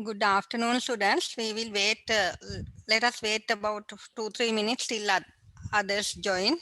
Good afternoon, students. We will wait. Let us wait about 2-3 minutes till others join.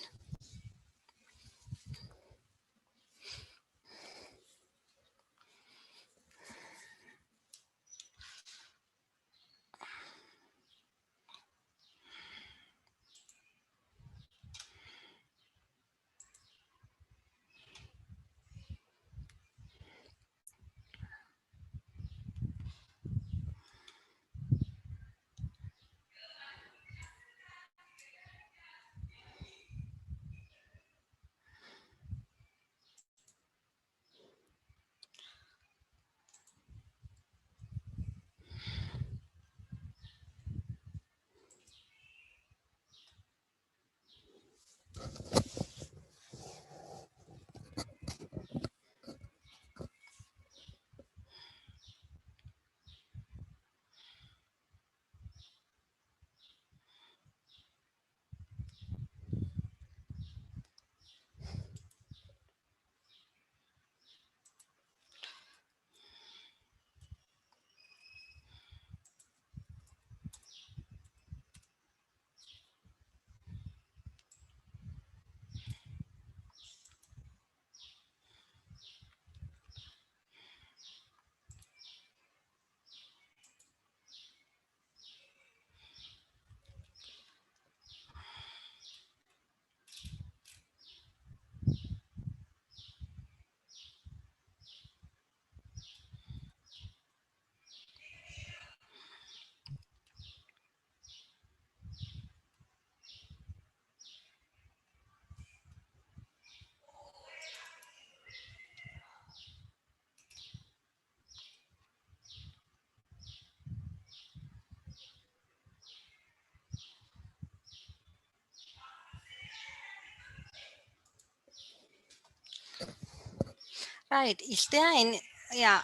Right. Is there any? Yeah.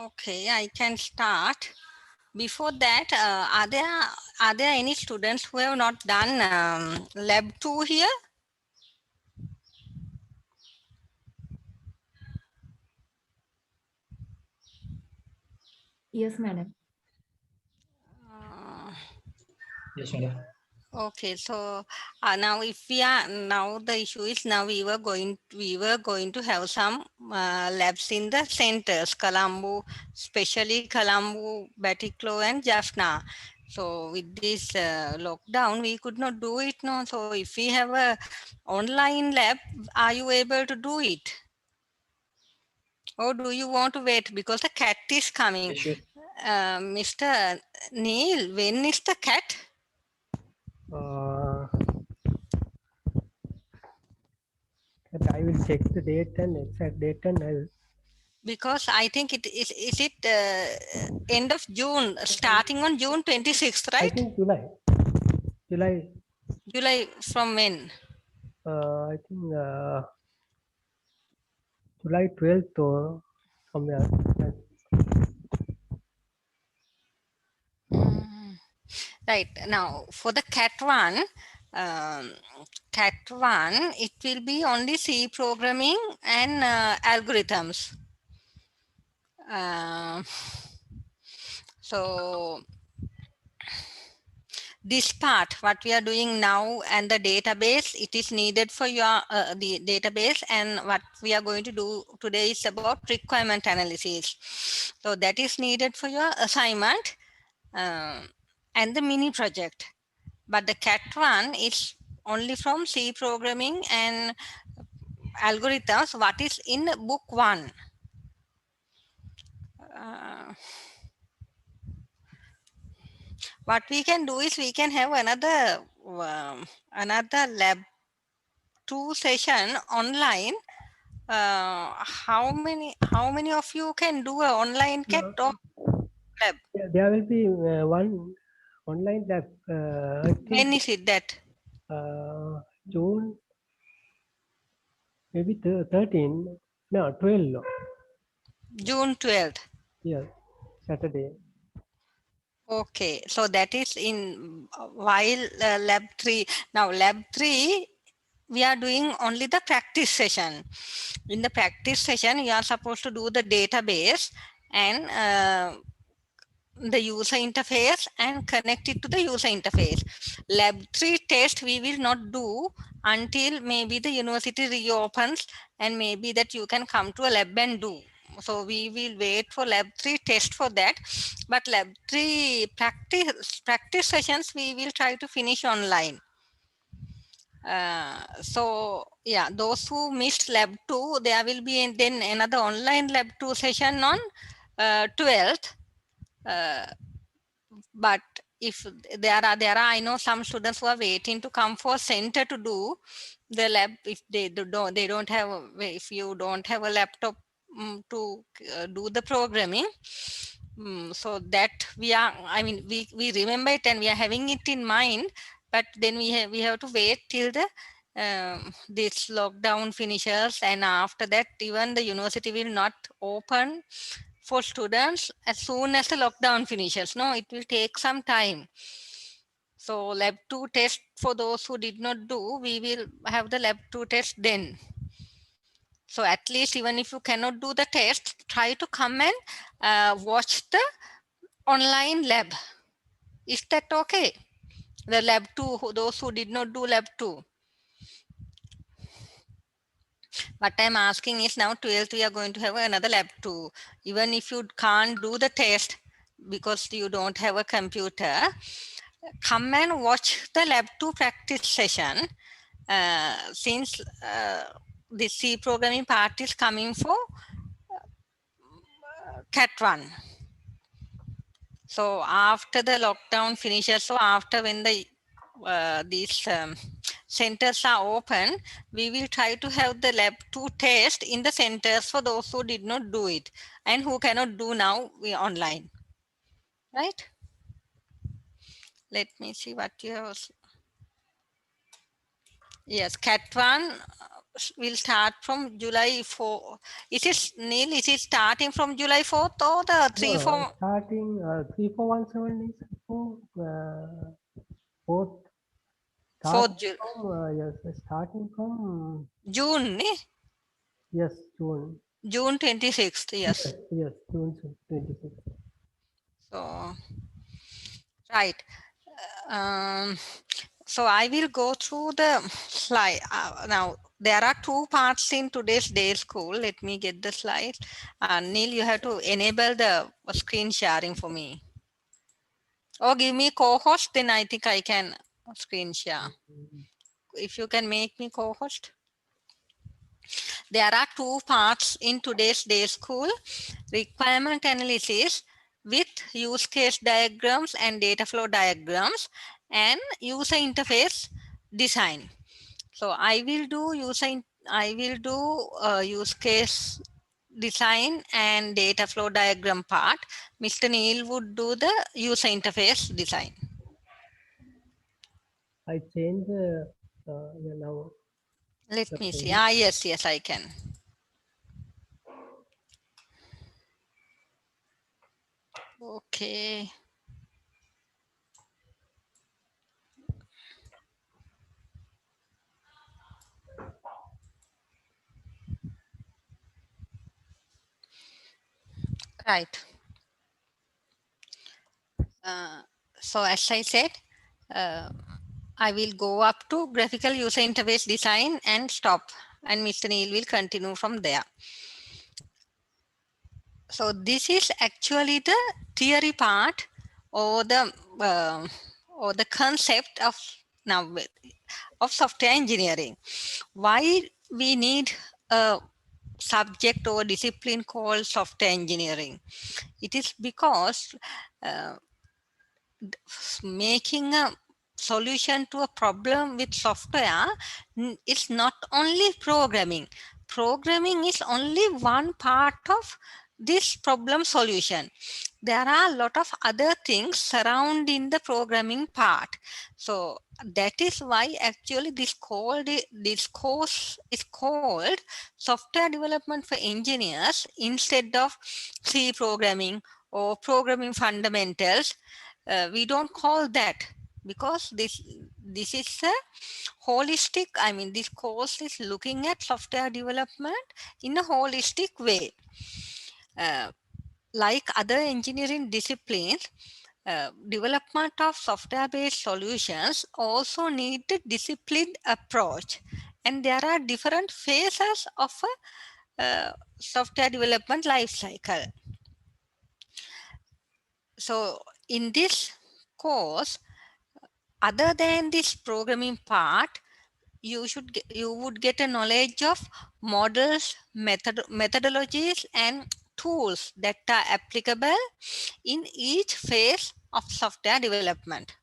Okay. I can start. Before that, are there any students who have not done lab 2 here? Yes, madam. Uh, Yes, madam. Okay, so now if we are now the issue is now we were going to have some labs in the centers, Colombo, especially Colombo, Batiklo, and Jaffna. So with this lockdown, we could not do it. No, so if we have a online lab, are you able to do it, or do you want to wait because the cat is coming? Yes, sure. Mr. Neil, when is the cat? I will check the date and exact date and I'll. Because I think is it end of June, starting on June 26th, I right? think July. July from when? I think July 12th or somewhere. Mm. Right now for the um, cat one, it will be only C programming and algorithms. Uh, so this part what we are doing now and the database, it is needed for your the database, and what we are going to do today is about requirement analysis. So that is needed for your assignment and the mini project, but the cat one is only from C programming and algorithms, what is in book one. uh, what we can do is we can have another lab 2 session online. How many of you can do a online cat or lab? There will be one online lab. I think When is it that? June maybe 13. No, 12. June 12th. Yeah, Saturday. Okay, so that is in while lab 3. Now lab 3 we are doing only the practice session. In the practice session you are supposed to do the database and the user interface and connect it to the user interface. Lab 3 test we will not do until maybe the university reopens, and maybe that you can come to a lab and do. So we will wait for lab 3 test for that, but lab 3 practice sessions we will try to finish online. So yeah, those who missed lab 2, there will be then another online lab 2 session on 12th. But if there are I know some students who are waiting to come for center to do the lab. If they don't have if you don't have a laptop to do the programming, so that we are, I mean, we remember it and we are having it in mind, but then we have to wait till the this lockdown finishes, and after that even the university will not open for students as soon as the lockdown finishes. No, it will take some time. So lab 2 test, for those who did not do, we will have the lab 2 test then. So at least even if you cannot do the test, try to come and watch the online lab. Is that okay? The lab 2, those who did not do lab 2. What I'm asking is, now 12th we are going to have another lab 2. Even if you can't do the test because you don't have a computer, come and watch the lab 2 practice session. Since the C programming part is coming for Cat 1. So after the lockdown finishes, so after when the these centers are open, we will try to have the lab 2 test in the centers for those who did not do it and who cannot do now online. Right? Let me see what you have. Yes, Cat 1 will start from July 4. Is it, Neil, is it starting from July 4th or the 3, 4? Starting 3417 is for 4th. 4th Starting from June, eh? yes, June. June 26th, yes. Yes, June 26th. So, right. Um, so I will go through the slide. Now, there are 2 parts in today's day school. Let me get the slide. Neil, you have to enable the screen sharing for me. Or give me co-host, then I think I can screen share. If you can make me co-host. There are 2 parts in today's day school: requirement analysis with use case diagrams and data flow diagrams, and user interface design. So I will do use case design and data flow diagram part. Mr. Neil would do the user interface design. I changed now. Let me see. Yes, I can. Okay. Right. So as I said, I will go up to graphical user interface design and stop, and Mr. Neil will continue from there. So this is actually the theory part, or the concept of now of software engineering. Why we need a subject or discipline called software engineering? It is because making a solution to a problem with software is not only programming. Programming is only one part of this problem solution. There are a lot of other things surrounding the programming part. So that is why actually this course is called software development for engineers instead of C programming or programming fundamentals. We don't call that, because this is a holistic, I mean, this course is looking at software development in a holistic way. like other engineering disciplines, development of software-based solutions also need a disciplined approach, and there are different phases of a software development life cycle. So in this course, other than this programming part, you would get a knowledge of models, methodologies, and tools that are applicable in each phase of software development.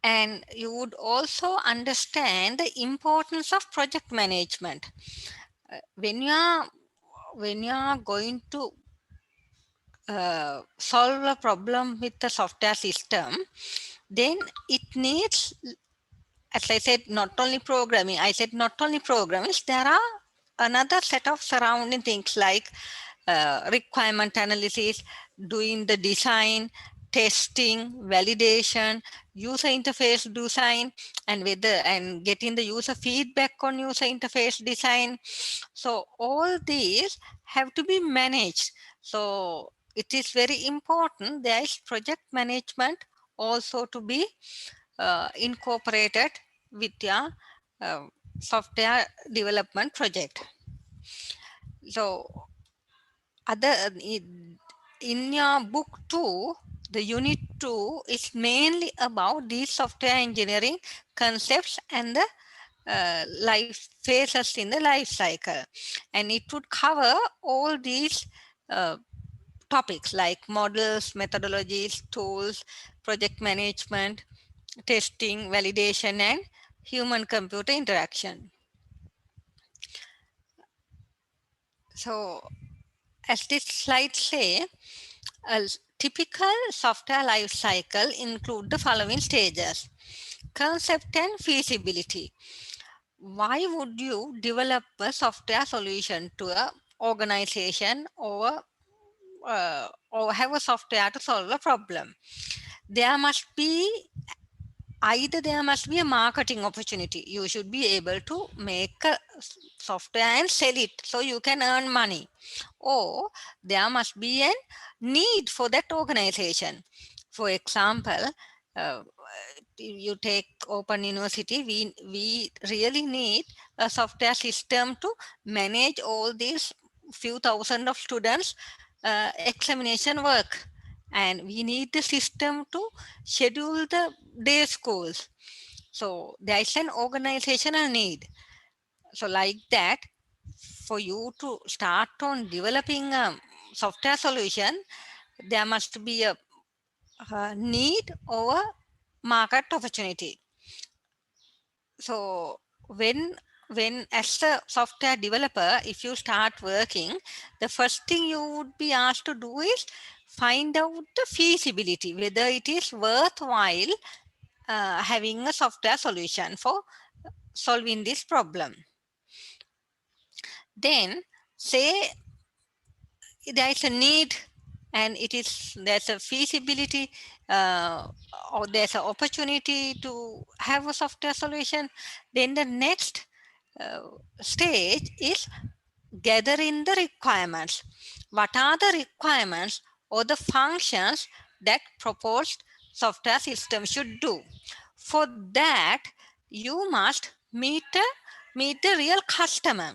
And you would also understand the importance of project management. When you are going to solve a problem with the software system, then it needs, as I said, not only programming. I said not only programming. There are another set of surrounding things like requirement analysis, doing the design, testing, validation, user interface design, and getting the user feedback on user interface design. So all these have to be managed. So it is very important there is project management also to be incorporated with your uh, software development project. So other in your book 2, the unit 2 is mainly about these software engineering concepts and the life phases in the life cycle, and it would cover all these uh, topics like models, methodologies, tools, project management, testing, validation, and human computer interaction. So as this slide say, a typical software life cycle include the following stages: concept and feasibility. Why would you develop a software solution to a organization or have a software to solve a problem? There must be there must be a marketing opportunity. You should be able to make a software and sell it so you can earn money, or there must be a need for that organization. For example, uh, you take open university, we really need a software system to manage all these few thousand of students examination work, and we need the system to schedule the day schools. So there is an organizational need. So like that, for you to start on developing a software solution, there must be a need or a market opportunity. So when as a software developer, if you start working, the first thing you would be asked to do is find out the feasibility, whether it is worthwhile having a software solution for solving this problem. Then say there is a need and there's a feasibility, or there's an opportunity to have a software solution. Then the next uh, stage is gathering the requirements. What are the requirements or the functions that proposed software system should do? For that, you must meet the real customer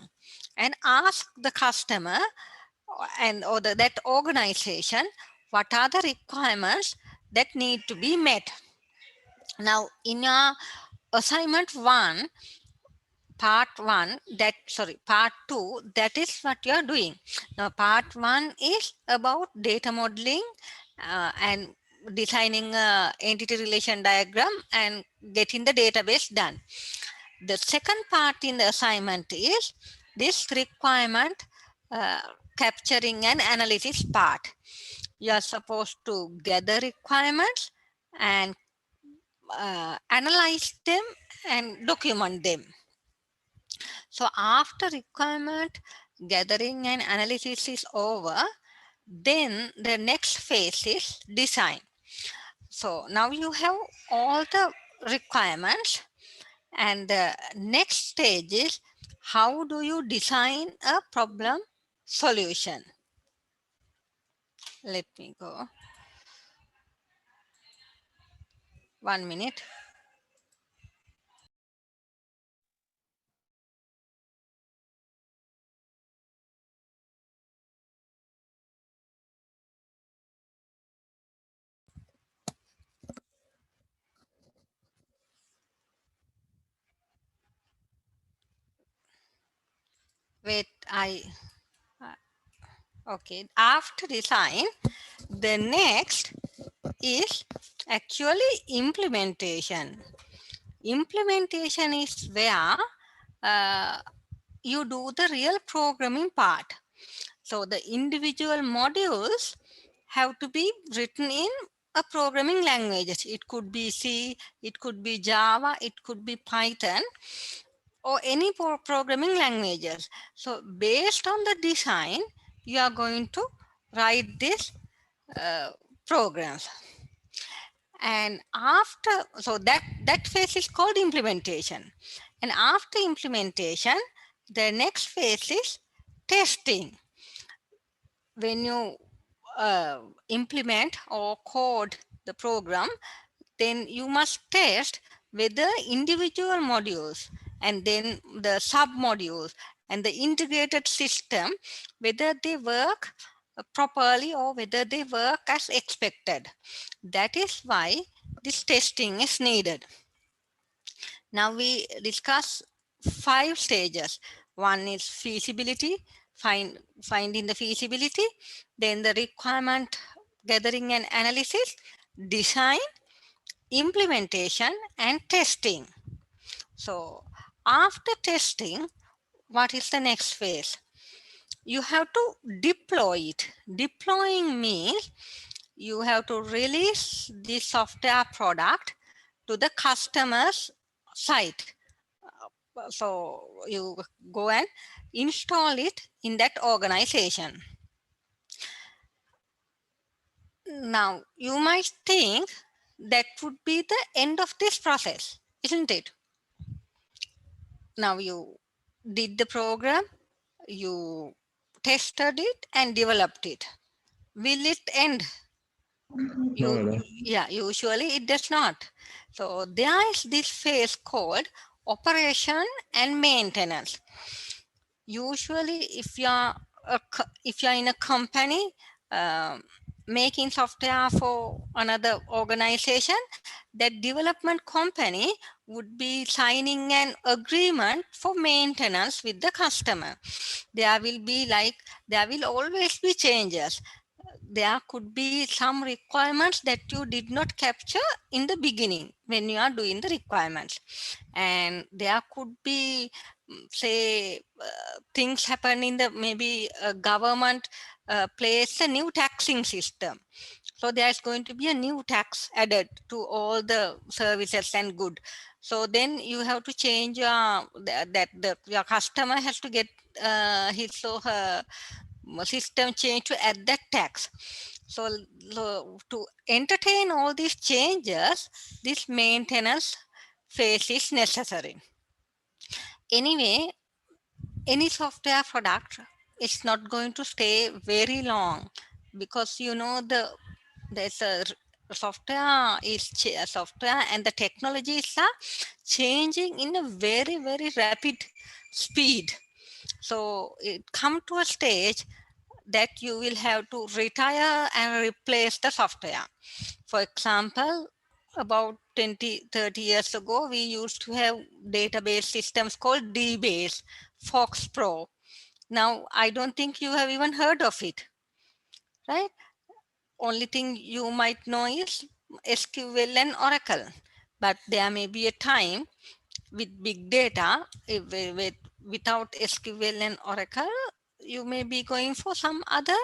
and ask the customer that organization what are the requirements that need to be met. Now in your assignment 1, part 2, that is what you are doing. Now part 1 is about data modeling and designing a entity relation diagram and getting the database done. The second part in the assignment is this requirement uh, capturing and analysis part. You are supposed to gather requirements and analyze them and document them. So after requirement gathering and analysis is over, then the next phase is design. So now you have all the requirements, and the next stage is how do you design a problem solution. Let me go. 1 minute. Wait, okay. After design, the next is actually implementation. Implementation is where uh, you do the real programming part. So the individual modules have to be written in a programming language. It could be C, it could be Java, it could be Python, or any programming languages. So based on the design, you are going to write this uh, programs. And after, so that phase is called implementation. And after implementation, the next phase is testing. When you implement or code the program, then you must test whether individual modules and then the sub modules and the integrated system, whether they work properly or whether they work as expected. That is why this testing is needed. Now we discuss 5 stages. One is feasibility, finding the feasibility, then the requirement gathering and analysis, design, implementation, and testing. So after testing, what is the next phase? You have to deploy it. Deploying means you have to release the software product to the customer's site. So you go and install it in that organization. Now you might think that would be the end of this process, isn't it? Now you did the program, you tested it and developed it. Will it end? No, no. Yeah, usually it does not. So there is this phase called operation and maintenance. Usually if you're in a company um, making software for another organization, that development company would be signing an agreement for maintenance with the customer. There will always be changes. There could be some requirements that you did not capture in the beginning when you are doing the requirements, and there could be say things happen in the maybe government place a new taxing system, so there's going to be a new tax added to all the services and good. So then you have to change your customer has to get his or her system change to add that tax. So to entertain all these changes, this maintenance phase is necessary. Anyway, any software product is not going to stay very long, because there's a software and the technologies are changing in a very very rapid speed. So it come to a stage that you will have to retire and replace the software. For example, about 20-30 years ago, we used to have database systems called DBase, Fox Pro. Now, I don't think you have even heard of it, right? Only thing you might know is SQL and Oracle. But there may be a time with big data, without SQL and Oracle, you may be going for some other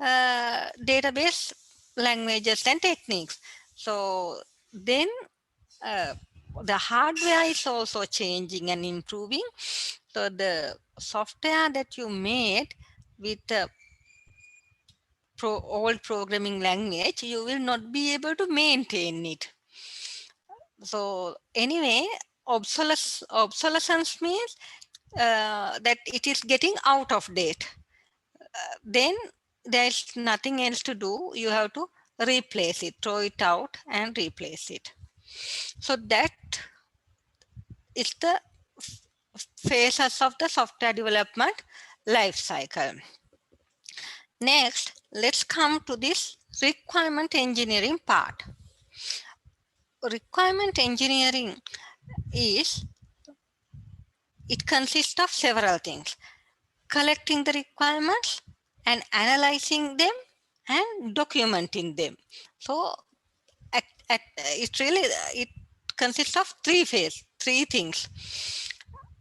database languages and techniques. So then uh, the hardware is also changing and improving. So the software that you made with old programming language, you will not be able to maintain it. So anyway, obsolescence means that it is getting out of date. then there's nothing else to do. You have to replace it, throw it out and replace it. So that is the phases of the software development life cycle. Next, let's come to this requirement engineering part. Requirement engineering is, it consists of several things: collecting the requirements and analyzing them and documenting them. So it really, it consists of three things: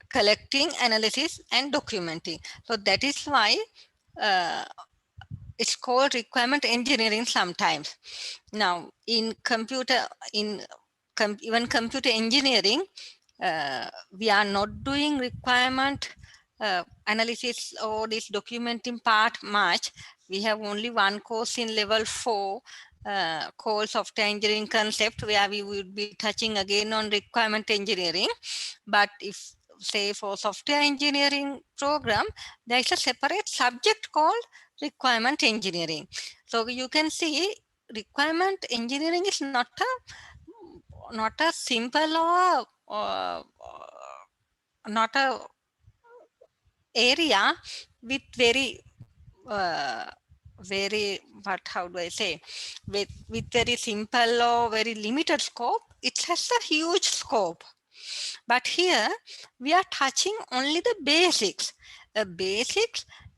collecting, analysis and documenting. So that is why uh, it's called requirement engineering sometimes. Now in even computer engineering, we are not doing requirement analysis or this documenting part much. We have only one course in level 4 called software engineering concept, where we would be touching again on requirement engineering. But if, say, for software engineering program, there is a separate subject called requirement engineering. So you can see requirement engineering is not a simple or not a area with uh, very, what, how do I say, with very simple or very limited scope. It has a huge scope. But here we are touching only the basics,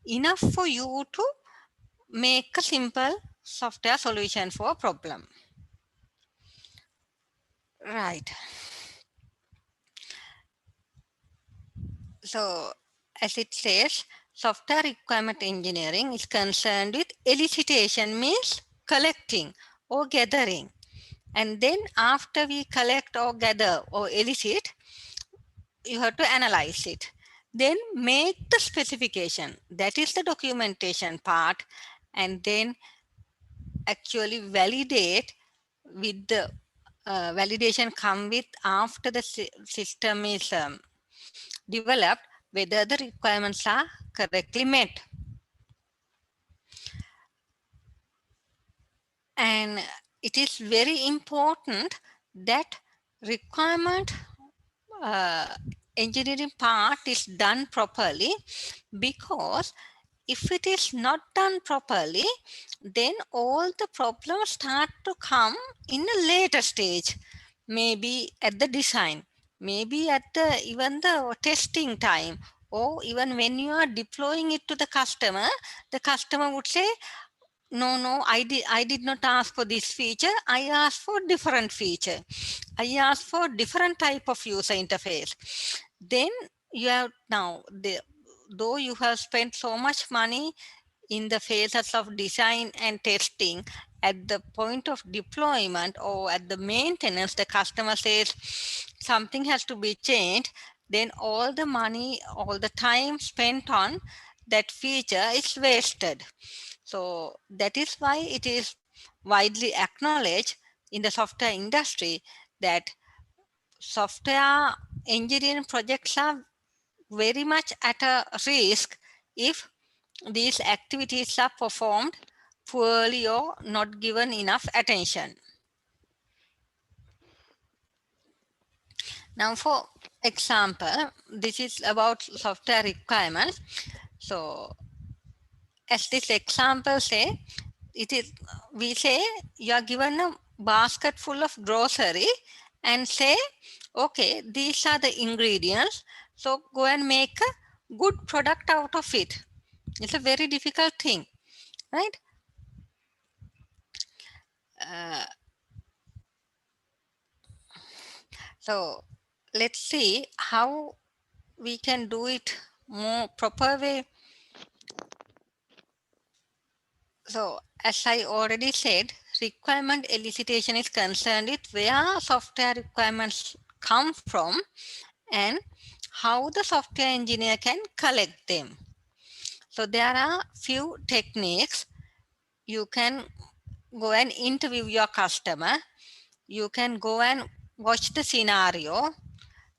enough for you to make a simple software solution for a problem. Right. So as it says, software requirement engineering is concerned with elicitation, means collecting or gathering. And then after we collect or gather or elicit, you have to analyze it. Then make the specification. That is the documentation part. And then actually validate with the validation come with after the system is developed, whether the requirements are correctly met. And it is very important that requirement engineering part is done properly, because if it is not done properly, then all the problems start to come in a later stage, maybe at the design, maybe at the even the testing time, or even when you are deploying it to the customer would say, no, I did not ask for this feature. I asked for different feature. I asked for different type of user interface. Then you have now, though you have spent so much money in the phases of design and testing, at the point of deployment or at the maintenance, the customer says something has to be changed, then all the money, all the time spent on that feature is wasted. So that is why it is widely acknowledged in the software industry that software engineering projects are very much at a risk if these activities are performed poorly or not given enough attention. Now, for example, this is about software requirements. So, as this example say, it is, we say you are given a basket full of grocery and say, okay, these are the ingredients, so go and make a good product out of it. It's a very difficult thing, right? uh, so let's see how we can do it more proper way. So as I already said, requirement elicitation is concerned with where software requirements come from and how the software engineer can collect them. So there are few techniques. You can go and interview your customer. You can go and watch the scenario,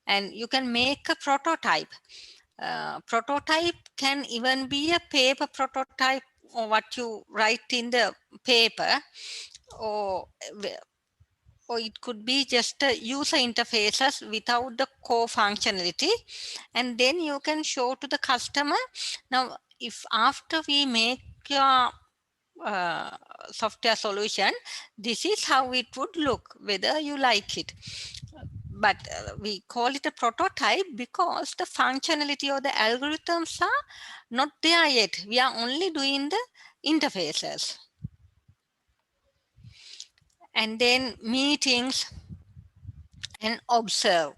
and you can make a prototype. Prototype can even be a paper prototype or what you write in the paper, or or it could be just a user interfaces without the core functionality, and then you can show to the customer. Now if after we make your uh, software solution, this is how it would look, whether you like it. But we call it a prototype because the functionality or the algorithms are not there yet. We are only doing the interfaces. And then meetings and observe.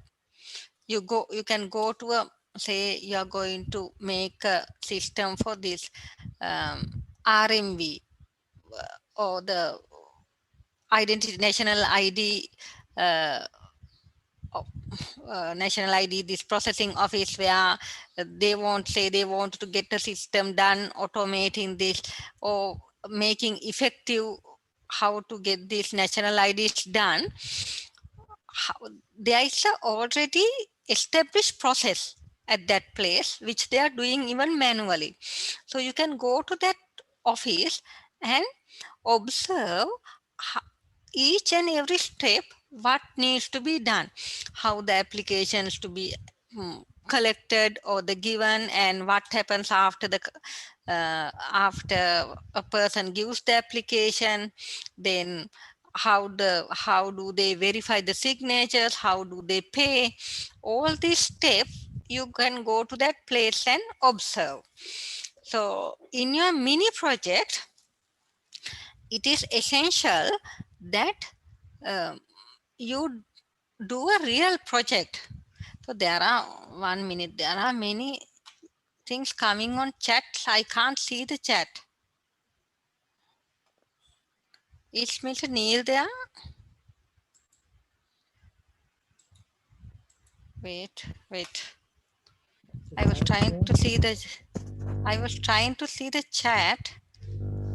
You can go to a, say you are going to make a system for this RMV, or the identity national ID, uh, of, national ID, this processing office, where they want, say they want to get a system done automating this or making effective how to get these national IDs done. How, there is a already established process at that place which they are doing even manually. So you can go to that office and observe each and every step what needs to be done, how the applications to be collected or the given, and what happens after the after a person gives the application. Then how do they verify the signatures, how do they pay, all these steps you can go to that place and observe. So in your mini project, it is essential that you do a real project. So there are 1 minute, there are many things coming on chat. I can't see the chat. Is Mr. Neil there? Wait. I was trying to see the chat.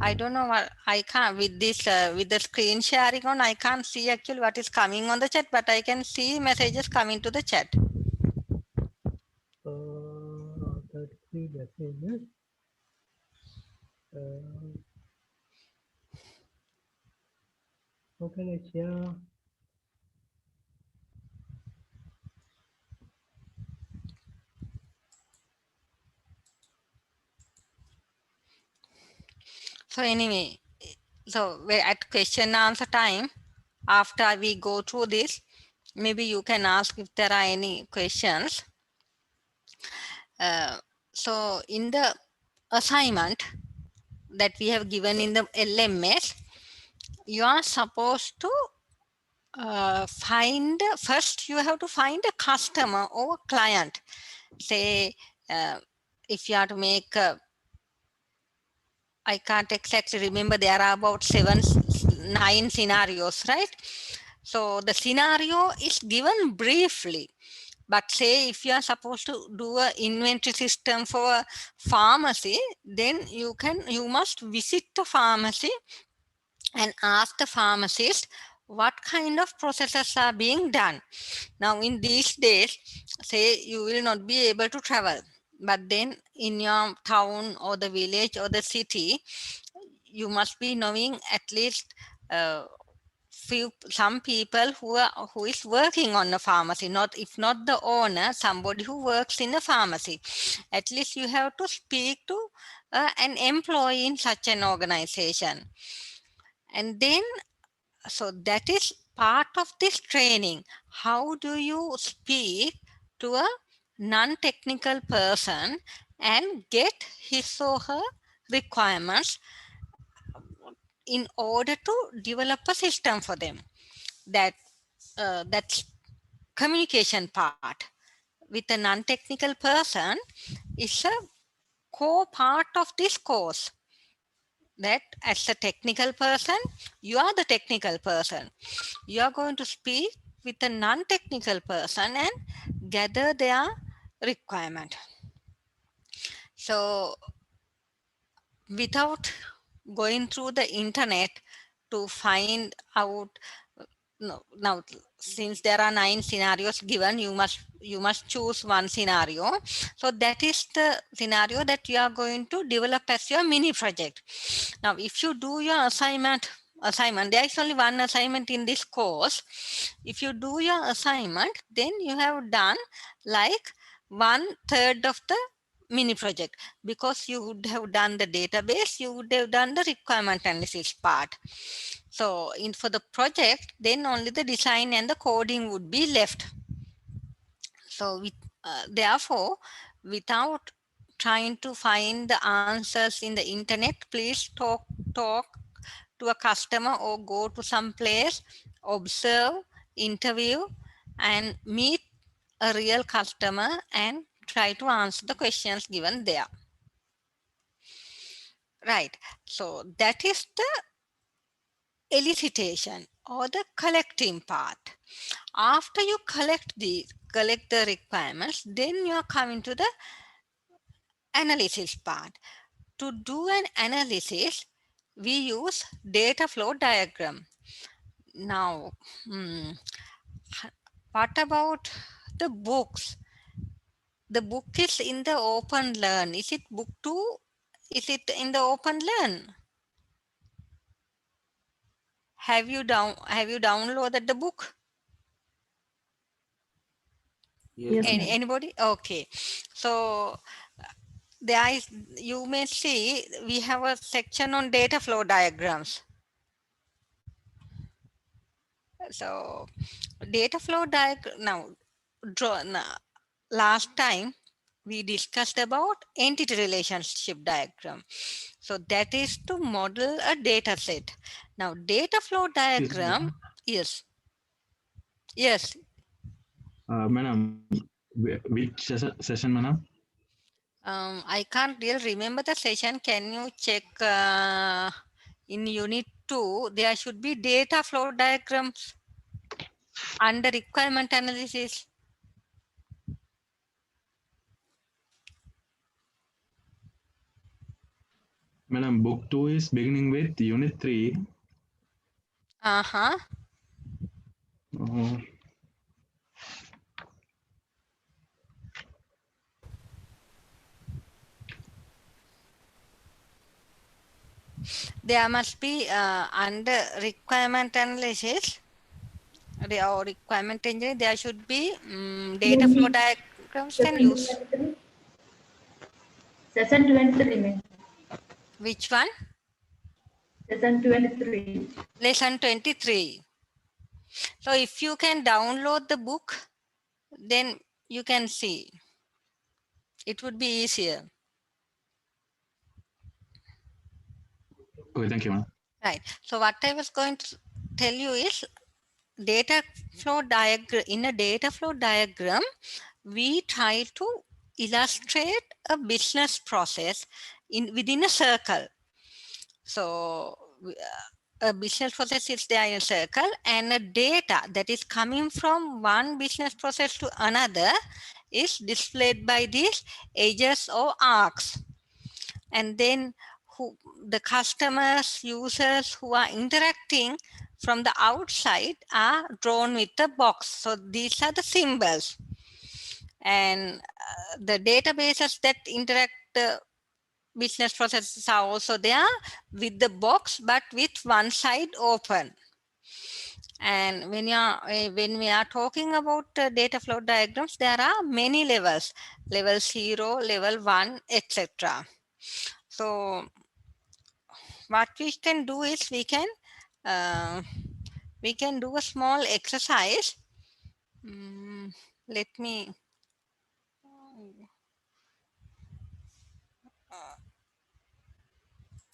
I don't know what I can't with this with the screen sharing on. I can't see actually what is coming on the chat, but I can see messages coming to the chat. 33 messages. How can I share? So anyway, so we're at question answer time. After we go through this, maybe you can ask if there are any questions. So in the assignment that we have given in the LMS, you are supposed to first you have to find a customer or client. Say if you are to make I can't exactly remember, there are about 9 scenarios, right? So the scenario is given briefly. But say if you are supposed to do an inventory system for a pharmacy, then you must visit the pharmacy and ask the pharmacist what kind of processes are being done. Now in these days, say you will not be able to travel, but then in your town or the village or the city, you must be knowing at least some people who is working on a pharmacy, not if not the owner, somebody who works in a pharmacy. At least you have to speak to an employee in such an organization. And then so that is part of this training. How do you speak to a non-technical person and get his or her requirements in order to develop a system for them? That's communication part with a non-technical person is a core part of this course. That as a technical person, you are the technical person. You are going to speak with a non-technical person and gather their requirement. So without going through the internet to find out no, now since there are 9 scenarios given, you must choose one scenario. So that is the scenario that you are going to develop as your mini project. Now if you do your assignment, there is only one assignment in this course. If you do your assignment, then you have done like 1/3 of the mini project, because you would have done the database, you would have done the requirement analysis part. So for the project, then only the design and the coding would be left. So therefore, without trying to find the answers in the internet, please talk to a customer or go to some place, observe, interview, and meet a real customer and try to answer the questions given there. Right. So that is the elicitation or the collecting part. After you collect the requirements, then you are coming to the analysis part. To do an analysis, we use data flow diagram. Now, what about the books? The book is in the open learn. Is it book 2? Is it in the open learn? Have you downloaded the book? Yes, ma'am. Anybody? Okay. So there is, you may see we have a section on data flow diagrams. So data flow diagram, now last time we discussed about entity relationship diagram. So that is to model a data set. Now data flow Excuse me. diagram, yes, yes. Madam, which session, madam? I can't really remember the session. Can you check in unit 2? There should be data flow diagrams under requirement analysis. Madam, book 2 is beginning with unit 3. Uh-huh. Uh, There must be under requirement analysis or requirement engineering, there should be data flow diagrams can use. Session 23, ma'am. Which one? Session 23. Lesson 23. So if you can download the book, then you can see. It would be easier. okay, thank you, madam. Right. So what I was going to tell you is data flow diagram. In a data flow diagram, we try to illustrate a business process within a circle. So a business process is there in a circle, and a data that is coming from one business process to another is displayed by these edges or arcs. And then the customers, users who are interacting from the outside are drawn with the box. So these are the symbols. And the databases that interact the business processes are also there with the box, but with one side open. And when we are talking about data flow diagrams, there are many levels: level 0, level 1, etc. So what we can do is uh, we can do a small exercise. Let me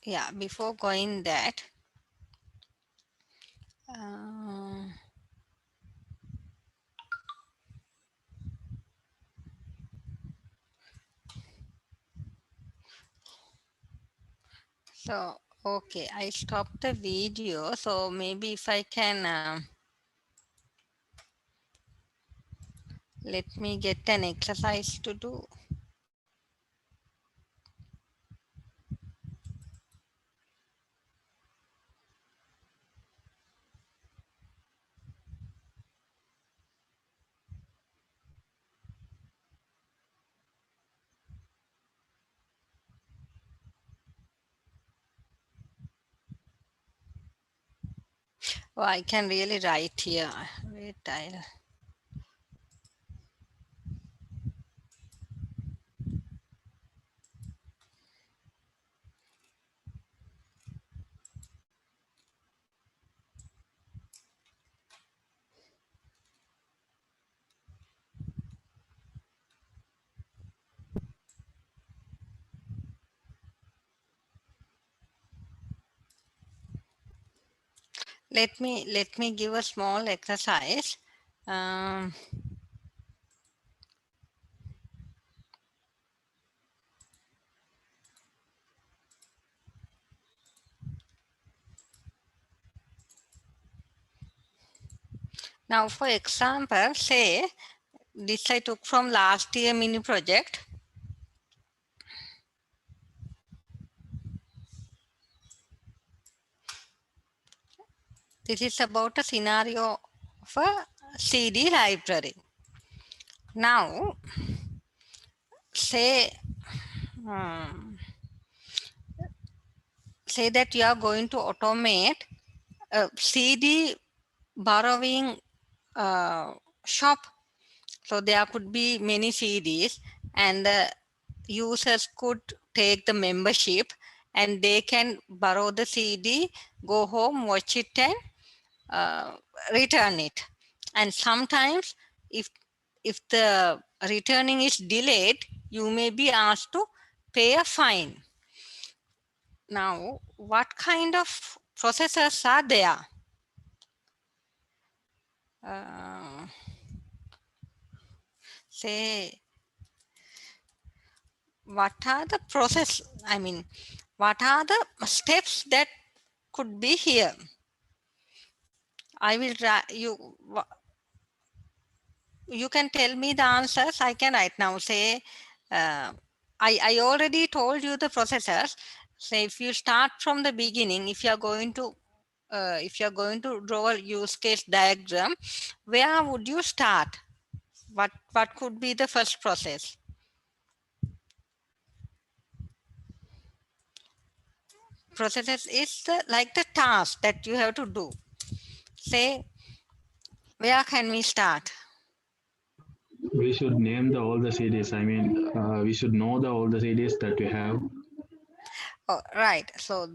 yeah, before going that, uh, so okay, I stopped the video, so maybe if I can let me get an exercise to do. Oh, I can really write here. Wait, let me give a small exercise. Um, Now, for example, say this I took from last year mini project. This is about a scenario of a CD library. Now, say say that you are going to automate a CD borrowing shop. So there could be many CDs, and the users could take the membership, and they can borrow the CD, go home, watch it, and uh, return it. And sometimes, if the returning is delayed, you may be asked to pay a fine. Now, what kind of processes are there? Uh, say, what are the process? I mean, what are the steps that could be here? I will try. You can tell me the answers. I can right now say. I already told you the processes. Say if you start from the beginning, if you are going to draw a use case diagram, where would you start? What could be the first process? Processes is like the task that you have to do. Say, where can we start? We should name all the CDs. I mean, we should know all the CDs that we have. Oh, right. So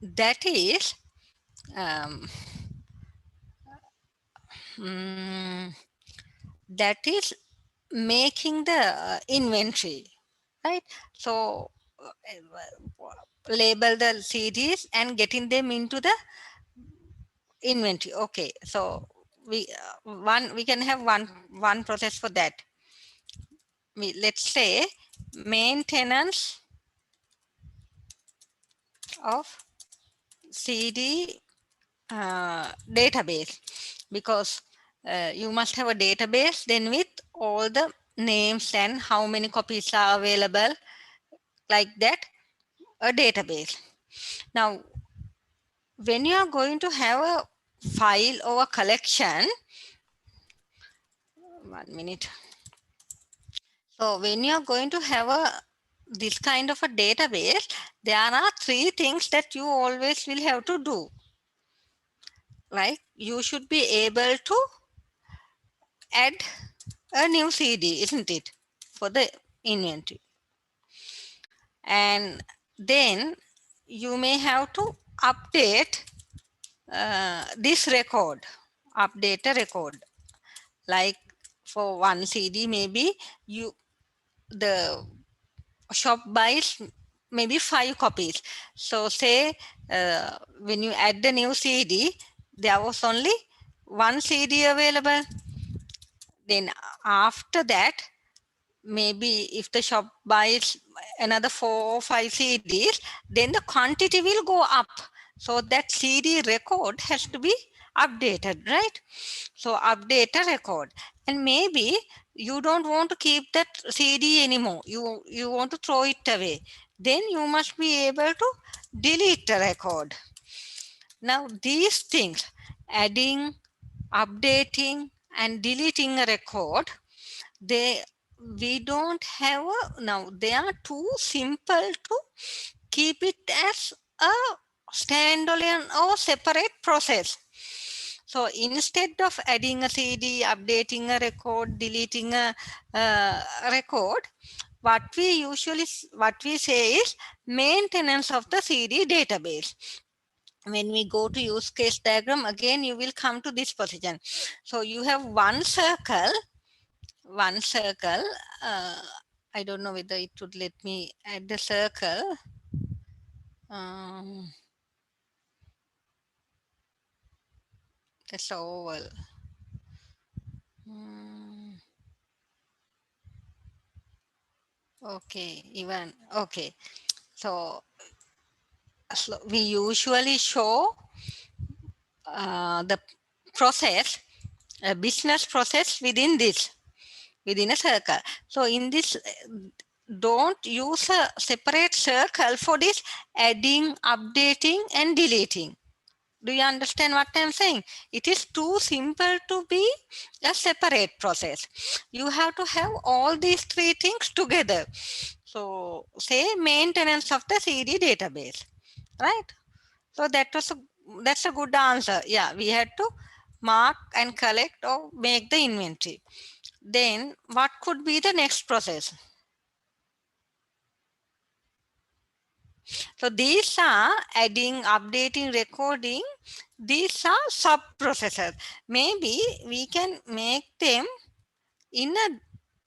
that is um, mm, that is making the inventory, right? So label the CDs and getting them into the inventory. Okay, so we can have one process for that. Let's say maintenance of CD database, because you must have a database then with all the names and how many copies are available, like that, a database. Now, when you are going to have a file or a collection, 1 minute. So when you are going to have this kind of a database, there are 3 things that you always will have to do. Like you should be able to add a new CD, isn't it, for the inventory. And then you may have to update this record, update a record. Like for one CD, maybe the shop buys maybe 5 copies. So say when you add the new CD, there was only 1 CD available. Then after that, maybe if the shop buys another 4 or 5 CDs, then the quantity will go up. So that CD record has to be updated, right? So update a record. And maybe you don't want to keep that CD anymore. You want to throw it away. Then you must be able to delete the record. Now these things, adding, updating, and deleting a record, we don't have now they are too simple to keep it as a standalone or separate process. So instead of adding a CD, updating a record, deleting a record, what we say is maintenance of the CD database. When we go to use case diagram, again you will come to this position. So you have one circle. I don't know whether it would let me add the circle. Um, that's oval. Mm, okay, even okay. So we usually show the process, a business process within a circle. So in this, don't use a separate circle for this adding, updating, and deleting. Do you understand what I'm saying? It is too simple to be a separate process. You have to have all these three things together. So say maintenance of the CD database, right? So that's a good answer. Yeah, we had to mark and collect or make the inventory. Then what could be the next process? So these are adding, updating, recording. These are sub processes. Maybe we can make them in a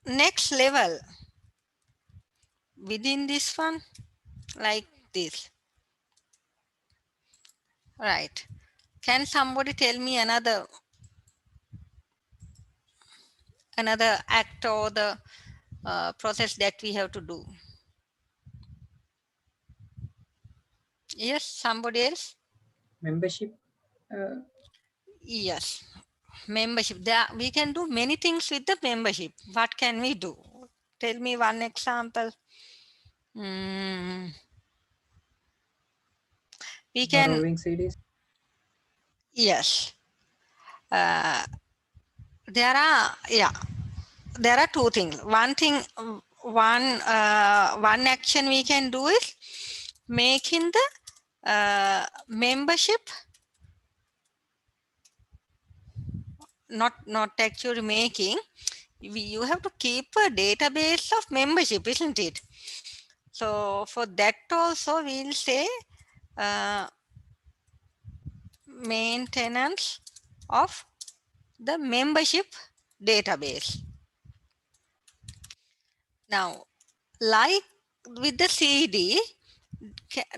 next level within this one, like this. Right. Can somebody tell me another act or the process that we have to do? Yes, somebody else? Membership. Yes, membership. We can do many things with the membership. What can we do? Tell me one example. Mm, we can, Borrowing CDs. yes. Uh, there are two things. One action we can do is making the membership, not actually making. You have to keep a database of membership, isn't it? So for that also we'll say maintenance of the membership database. Now, like with the CD,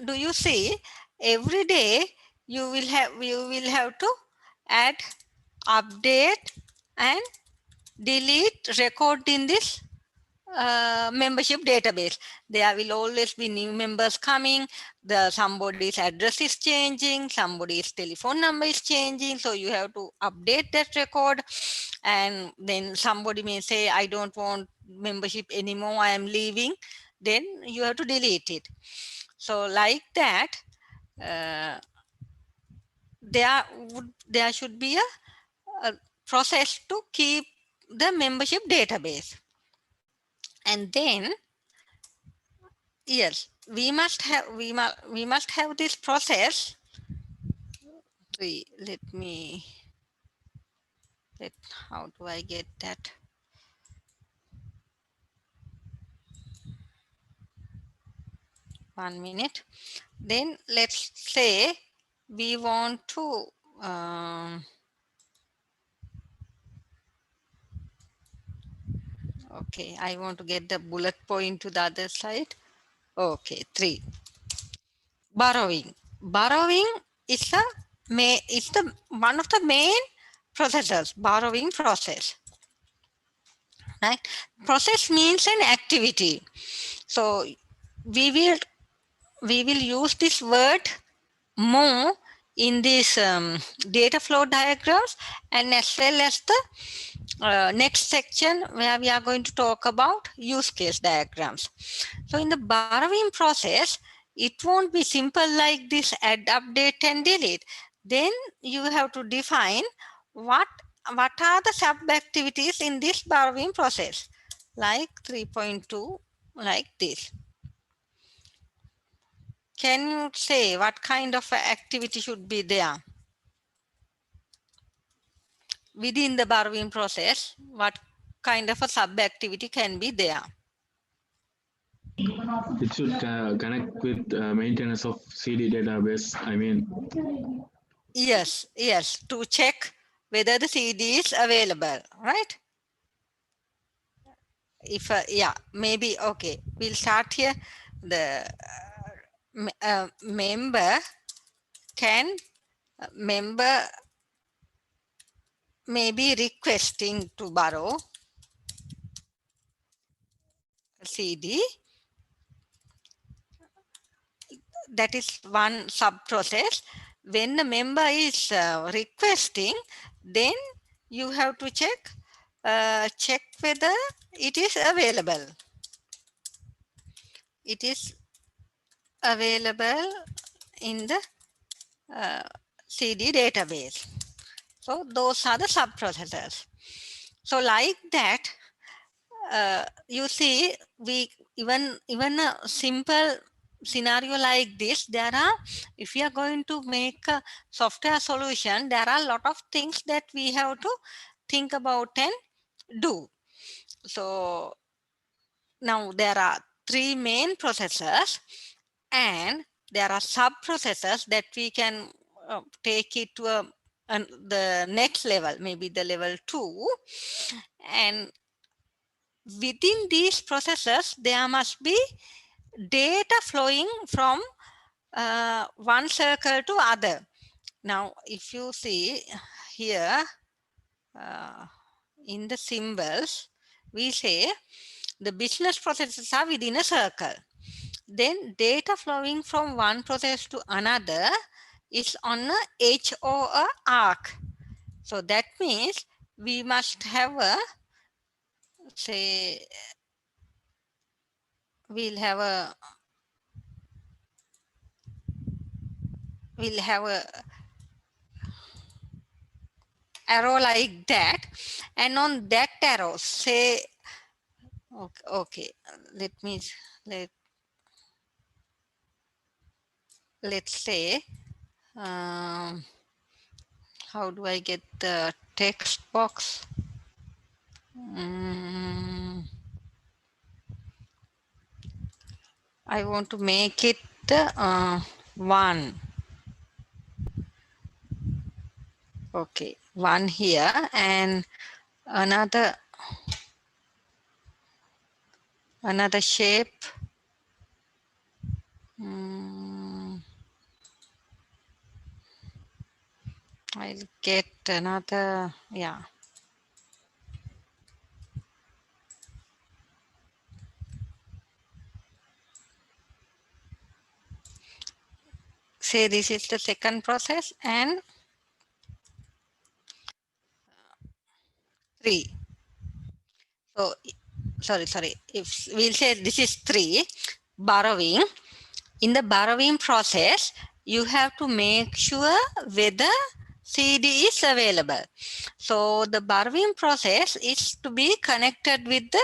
do you see every day you will have to add, update, and delete record in this membership database. There will always be new members coming. Somebody's address is changing, somebody's telephone number is changing, so you have to update that record. And then somebody may say, I don't want membership anymore, I am leaving. Then you have to delete it. So like that, uh, there should be a process to keep the membership database. And then yes, we must have this process. How do I get that? One minute. Then let's say we want to okay, I want to get the bullet point to the other side. Okay, 3. Borrowing is the one of the main processes. Borrowing process, right? Process means an activity. So we will use this word more in these data flow diagrams, and as well as the next section where we are going to talk about use case diagrams. So in the borrowing process, it won't be simple like this: add, update, and delete. Then you have to define what are the sub activities in this borrowing process, like 3.2, like this. can you say what kind of activity should be there? Within the borrowing process, what kind of a sub-activity can be there? It should connect with maintenance of CD database. I mean, Yes, to check whether the CD is available, right? If yeah, maybe okay. We'll start here. The member can member may be requesting to borrow CD. That is one sub process. When the member is requesting, then you have to check whether it is available. It is available in the CD database. So those are the sub processors. So like that, you see, we even a simple scenario like this, there are, if we are going to make a software solution, there are a lot of things that we have to think about and do. So now there are three main processors, and there are sub processors that we can take it to the next level, maybe the level 2, and within these processors there must be data flowing from one circle to other. Now if you see here in the symbols, we say the business processes are within a circle. Then data flowing from one process to another is on a edge or a arc. So that means we must have a, say, we'll have a arrow like that, and on that arrow, say, okay, let me let's say, how do I get the text box? I want to make it 1. Okay, 1 here, and another shape. I'll get another, yeah. Say this is the second process, and 3. So, sorry. If we'll say this is 3, borrowing. In the borrowing process, you have to make sure whether CD is available. So the borrowing process is to be connected with the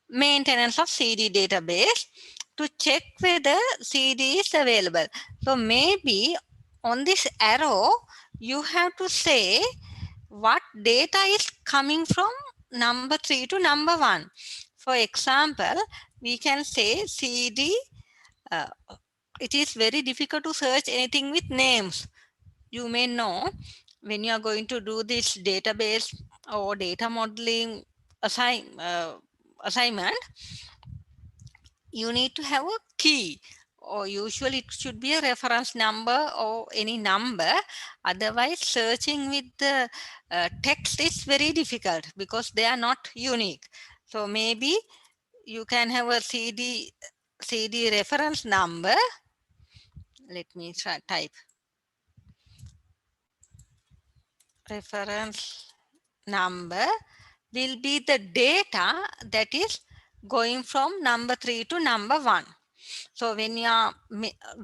maintenance of CD database to check whether CD is available. So maybe on this arrow, you have to say what data is coming from number 3 to number 1. For example, we can say CD. It is very difficult to search anything with names. You may know when you are going to do this database or data modeling assignment, you need to have a key, or usually it should be a reference number or any number. Otherwise, searching with the text is very difficult because they are not unique. So maybe you can have a CD reference number. Let me type reference number will be the data that is going from number 3 to number 1. So when you are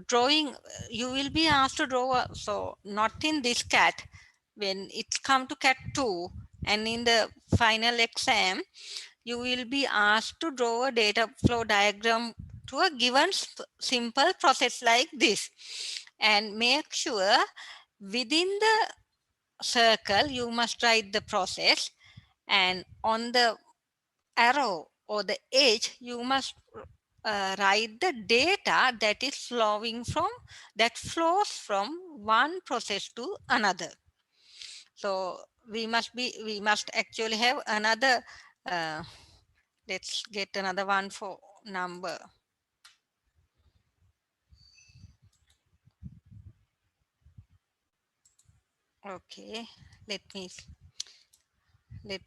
drawing, you will be asked to draw, so not in this cat, when it come to cat 2, and in the final exam, you will be asked to draw a data flow diagram to a given simple process like this, and make sure within the circle you must write the process, and on the arrow or the edge you must write the data that is flows from one process to another. So we must actually have another let's get another one for number. Okay, let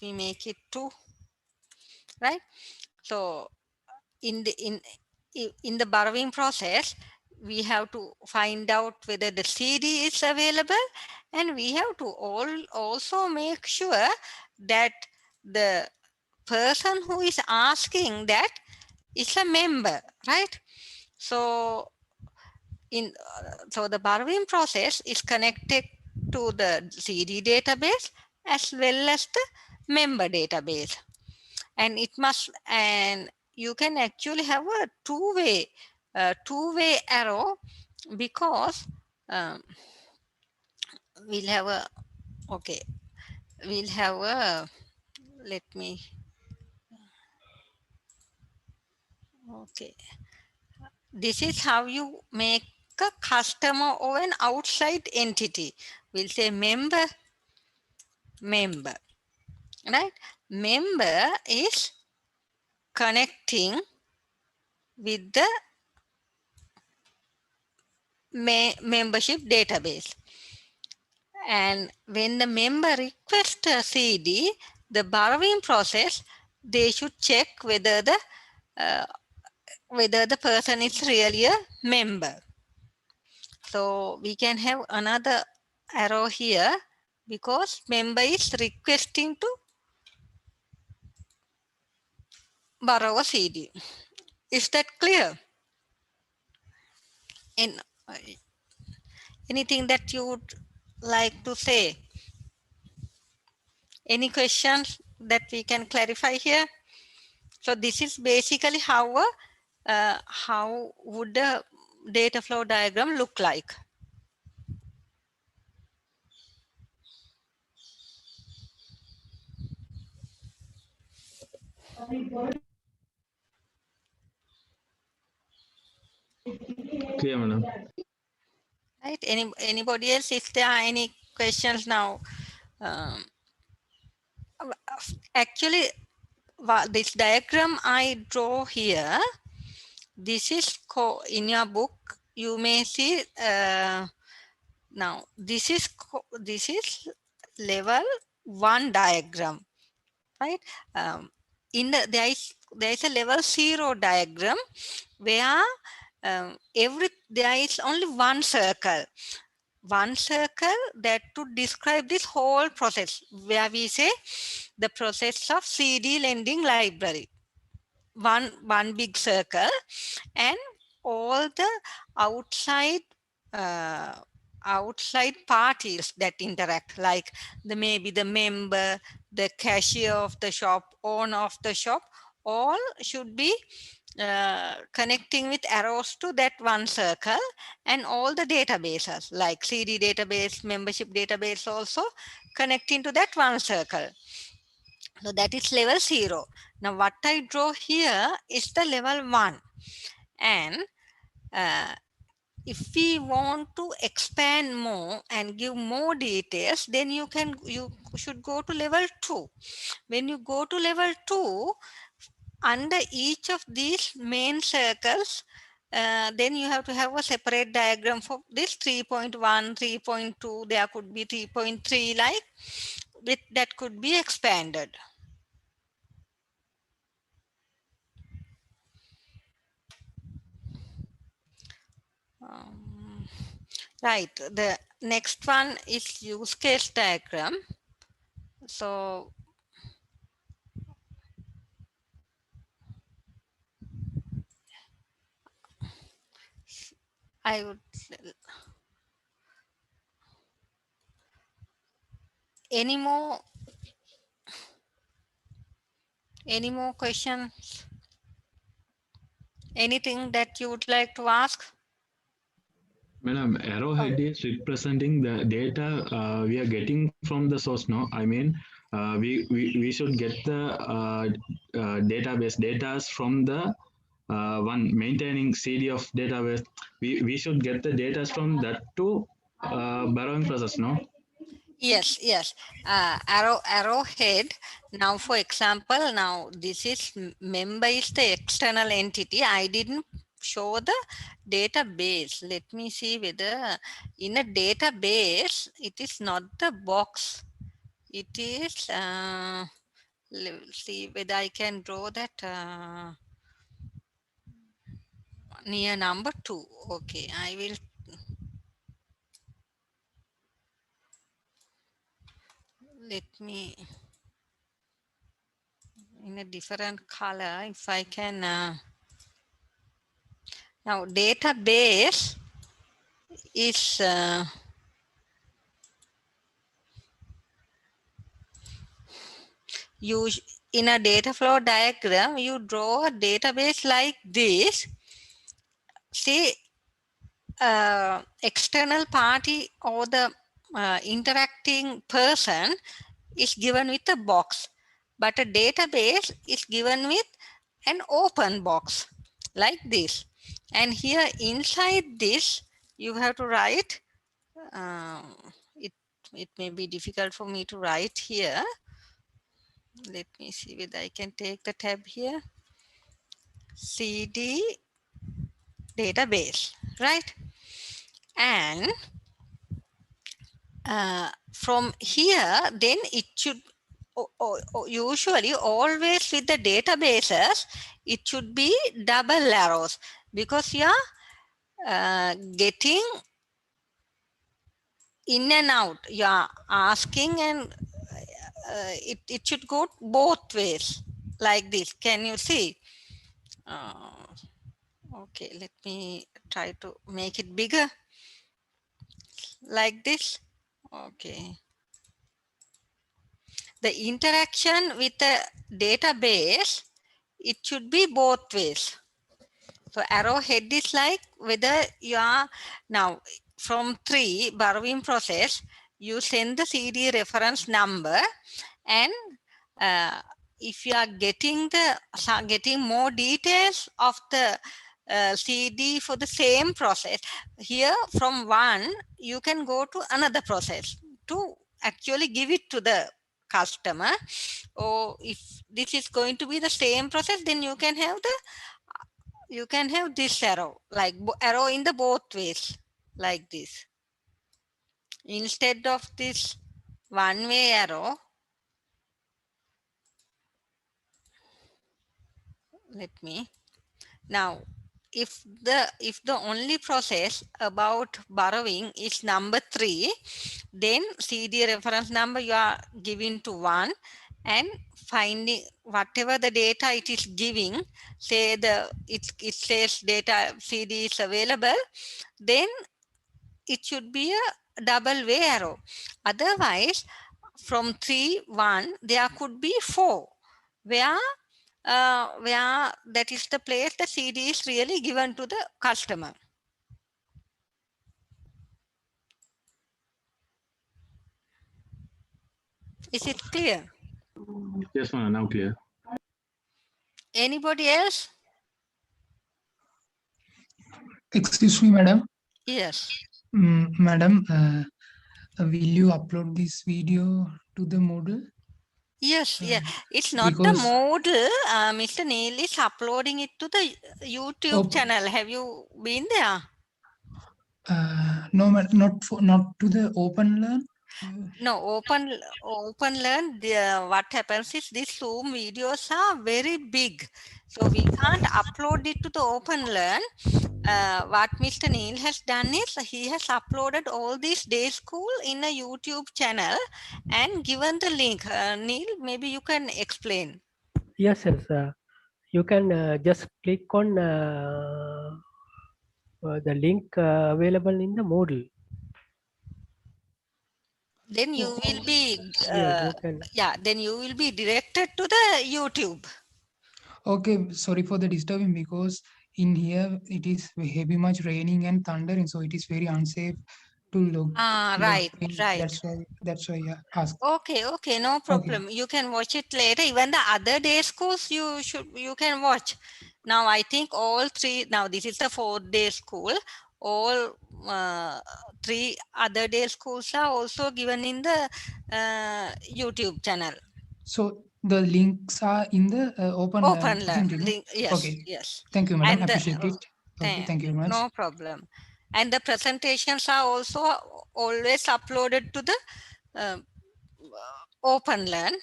me make it 2, right? So in the in the borrowing process, we have to find out whether the CD is available, and we have to also make sure that the person who is asking that is a member, right? So so the borrowing process is connected to the CD database as well as the member database, and you can actually have a two-way arrow, because um, we'll have a okay we'll have a let me okay this is how you make a customer or an outside entity. We'll say member, right? Member is connecting with the membership database, and when the member requests a CD, the borrowing process, they should check uh, whether the person is really a member. So we can have another arrow here, because member is requesting to borrow a CD. Is that clear? In anything that you would like to say? Any questions that we can clarify here? So this is basically how would the data flow diagram look like? Clear, madam. Right? Anybody else? If there are any questions now, um, actually, this diagram I draw here, this is in your book. You may see now. This is level 1 diagram, right? There is a level 0 diagram where there is only one circle that to describe this whole process, where we say the process of CD lending library, one big circle, and all the outside uh, outside parties that interact, like maybe the member, the cashier of the shop, owner of the shop, all should be connecting with arrows to that one circle, and all the databases like CD database, membership database also connecting to that one circle. So that is level 0. Now what I draw here is the level 1, and uh, if we want to expand more and give more details, then you should go to level 2. When you go to level 2, under each of these main circles, then you have to have a separate diagram for this 3.1, 3.2, there could be 3.3, like that could be expanded. Right, the next one is use case diagram. So I would, any more questions? Anything that you would like to ask? Madam, arrowhead is representing the data we are getting from the source. No, I mean, we should get the database data from the one maintaining CD of database. We should get the data from that to borrowing process. No. Yes, yes. Arrowhead. Now, for example, now this is member is the external entity. I didn't show the database. Let me see whether in a database it is not the box. It is. Let's see whether I can draw that near number 2. Okay, I will. Let me in a different color if I can. Now database is in a data flow diagram. You draw a database like this. Say external party or the interacting person is given with a box, but a database is given with an open box like this. And here inside this you have to write it. It may be difficult for me to write here. Let me see whether I can take the tab here. CD database, right? And from here, then it should usually always with the databases, it should be double arrows because you are getting in and out. You are asking and it should go both ways like this. Can you see? Okay, let me try to make it bigger like this. Okay. The interaction with the database, it should be both ways. So arrowhead is like whether you are now from 3 borrowing process, you send the CD reference number, and if you are getting more details of the CD for the same process, here from one you can go to another process to actually give it to the customer. Or if this is going to be the same process, then you can have this arrow, like arrow in the both ways like this. Instead of this one way arrow, let me now, if the only process about borrowing is number 3, then CD reference number you are giving to 1, and finding whatever the data it is giving, say it says data CD is available, then it should be a double way arrow. Otherwise, from 3 1 there could be 4 where that is the place the CD is really given to the customer. Is it clear? Yes, ma'am. Now clear. Anybody else? Excuse me, madam. Yes. Madam, will you upload this video to the Moodle? Yes, yeah. It's not the Because model. Mr. Neil is uploading it to the YouTube channel. Have you been there? no, not to the Open Learn. No, open learn. What happens is these Zoom videos are very big, so we can't upload it to the open learn. What Mr. Neil has done is he has uploaded all these day school in a YouTube channel and given the link. Neil, maybe you can explain. Yes, yes. You can just click on the link available in the Moodle. Then you will be Yeah, you can. then you will be directed to the YouTube. Okay, sorry for the disturbing, because in here it is heavy much raining and thundering, so it is very unsafe to log Right, in. right. That's why I asked. Okay, no problem. You can watch it later. Even the other day schools you can watch. Now I think all three, now this is the 4-day school. All 3 other day schools are also given in the YouTube channel. So the links are in the open learn, Open learn isn't it? link. Yes, Okay. yes. Thank you, madam. And the Appreciate it. Okay, thank you very much. no problem. And the presentations are also always uploaded to the open learn.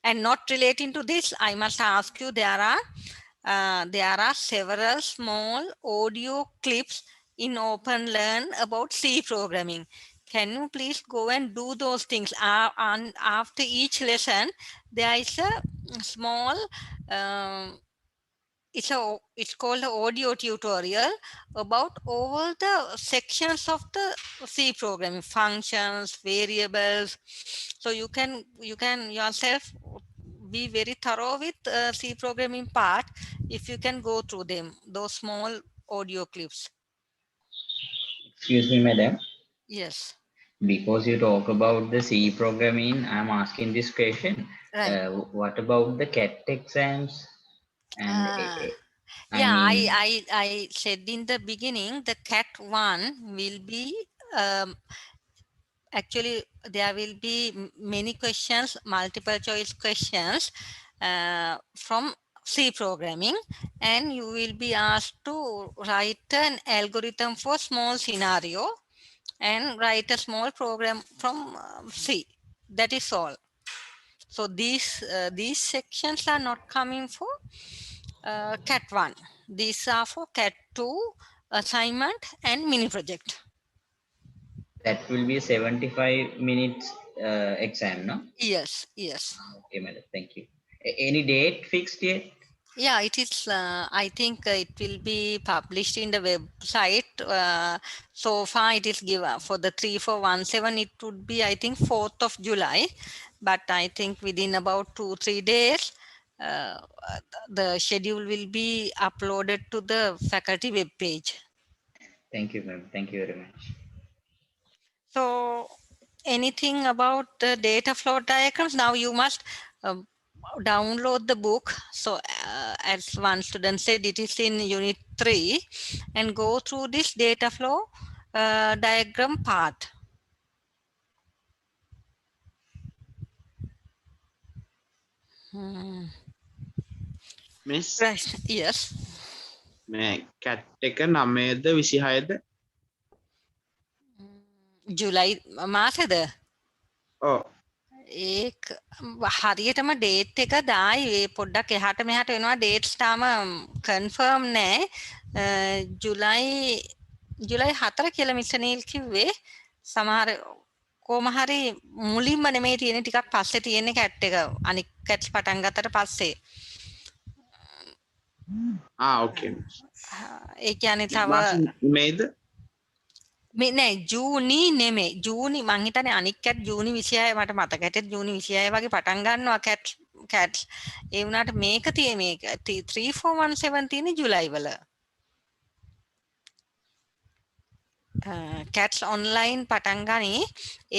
And not relating to this, I must ask you, there are several small audio clips in open learn about C programming. Can you please go and do those things? And after each lesson there is a small um, it's called the audio tutorial about all the sections of the C programming, functions, variables. So you can yourself be very thorough with C programming part if you can go through them, those small audio clips. Excuse me, madam. Yes. Because you talk about the C programming, I'm asking this question. Right. What about the CAT exams? And Yeah, mean, I said in the beginning, the CAT 1 will be actually there will be many questions, multiple choice questions from C programming, and you will be asked to write an algorithm for small scenario and write a small program from C. That is all. So these sections are not coming for CAT 1. These are for CAT 2 assignment and mini project. that will be a 75 minutes exam, no? Yes, yes. Okay, madam. Thank you. Any date fixed yet? Yeah, it is. I think it will be published in the website. So far, it is given for the 3417. It would be, I think, 4th of July. But I think within about 2-3 days, uh, the schedule will be uploaded to the faculty web page. Thank you, ma'am. Thank you very much. So, anything about the data flow diagrams? Now you must download the book. So as one student said, it is in unit 3, and go through this data flow diagram part. Miss Right. Yes. මේ කැට් එක 9ද 26ද? ජුලයි මාසෙද? ඔව්. ඒක හරියටම date එක දායි ඒ පොඩ්ඩක් එහාට මෙහාට වෙනවා ඩේට්ස් තාම කන්ෆර්ම් නෑ. ජුලයි 4 කියලා මිස්ටර් නීල් කිව්වේ. සමහර කොහොම හරි මුලින්ම නෙමෙයි තියෙන්නේ, ටිකක් පස්සේ තියෙන්නේ කැට් එක. අනික් කැට්ස් පටන් ගත්තට පස්සේ. ඕකේ. ඒ කියන්නේ තව මේද? මේ නෑ ජූනි නෙමෙයි. ජූනි මං හිතන්නේ අනික් කැට් ජූනි 26 මට මතක හිටියේ ජූනි 26 වගේ පටන් ගන්නවා කැට්ස්. ඒ වුණාට මේක තියෙන්නේ මේක 3417 තියෙන්නේ ජුලයි වල. කැට්ස් ඔන්ලයින් පටන් ගනි.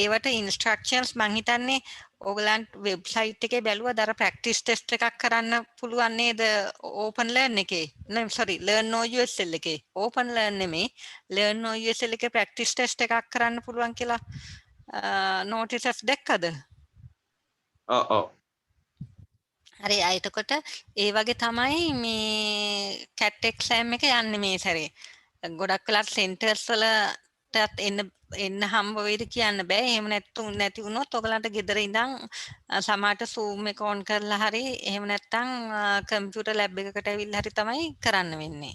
ඒවට ඉන්ස්ට්‍රක්ෂන්ස් මං හිතන්නේ ඕගලන්ට වෙබ්සයිට් එකේ බැලුවද අර ප්‍රැක්ටිස් ටෙස්ට් එකක් කරන්න පුළුවන් නේද ඕපන් ලර්න් එකේ? නෙමෙයි සෝරි ලර්න් OUSL එකේ. ඕපන් ලර්න් නෙමෙයි ලර්න් OUSL එකේ ප්‍රැක්ටිස් ටෙස්ට් එකක් කරන්න පුළුවන් කියලා නෝටිසස් දැක්කද? ඔව්. හරි එතකොට ඒ වගේ තමයි මේ කැට් එක්සෑම් එක යන්නේ මේ සැරේ. ගොඩක් වෙලාට සෙන්ටර්ස් වලටත් එන්න හම්බ වෙයිද කියන්න බෑ. එහෙම නැති වුණොත් ඔයගලන්ට ගෙදර ඉඳන් සමහරට Zoom එක on කරලා හරි එහෙම නැත්නම් කම්පියුටර් ලැබ් එකකට ඇවිල්ලා හරි තමයි කරන්න වෙන්නේ.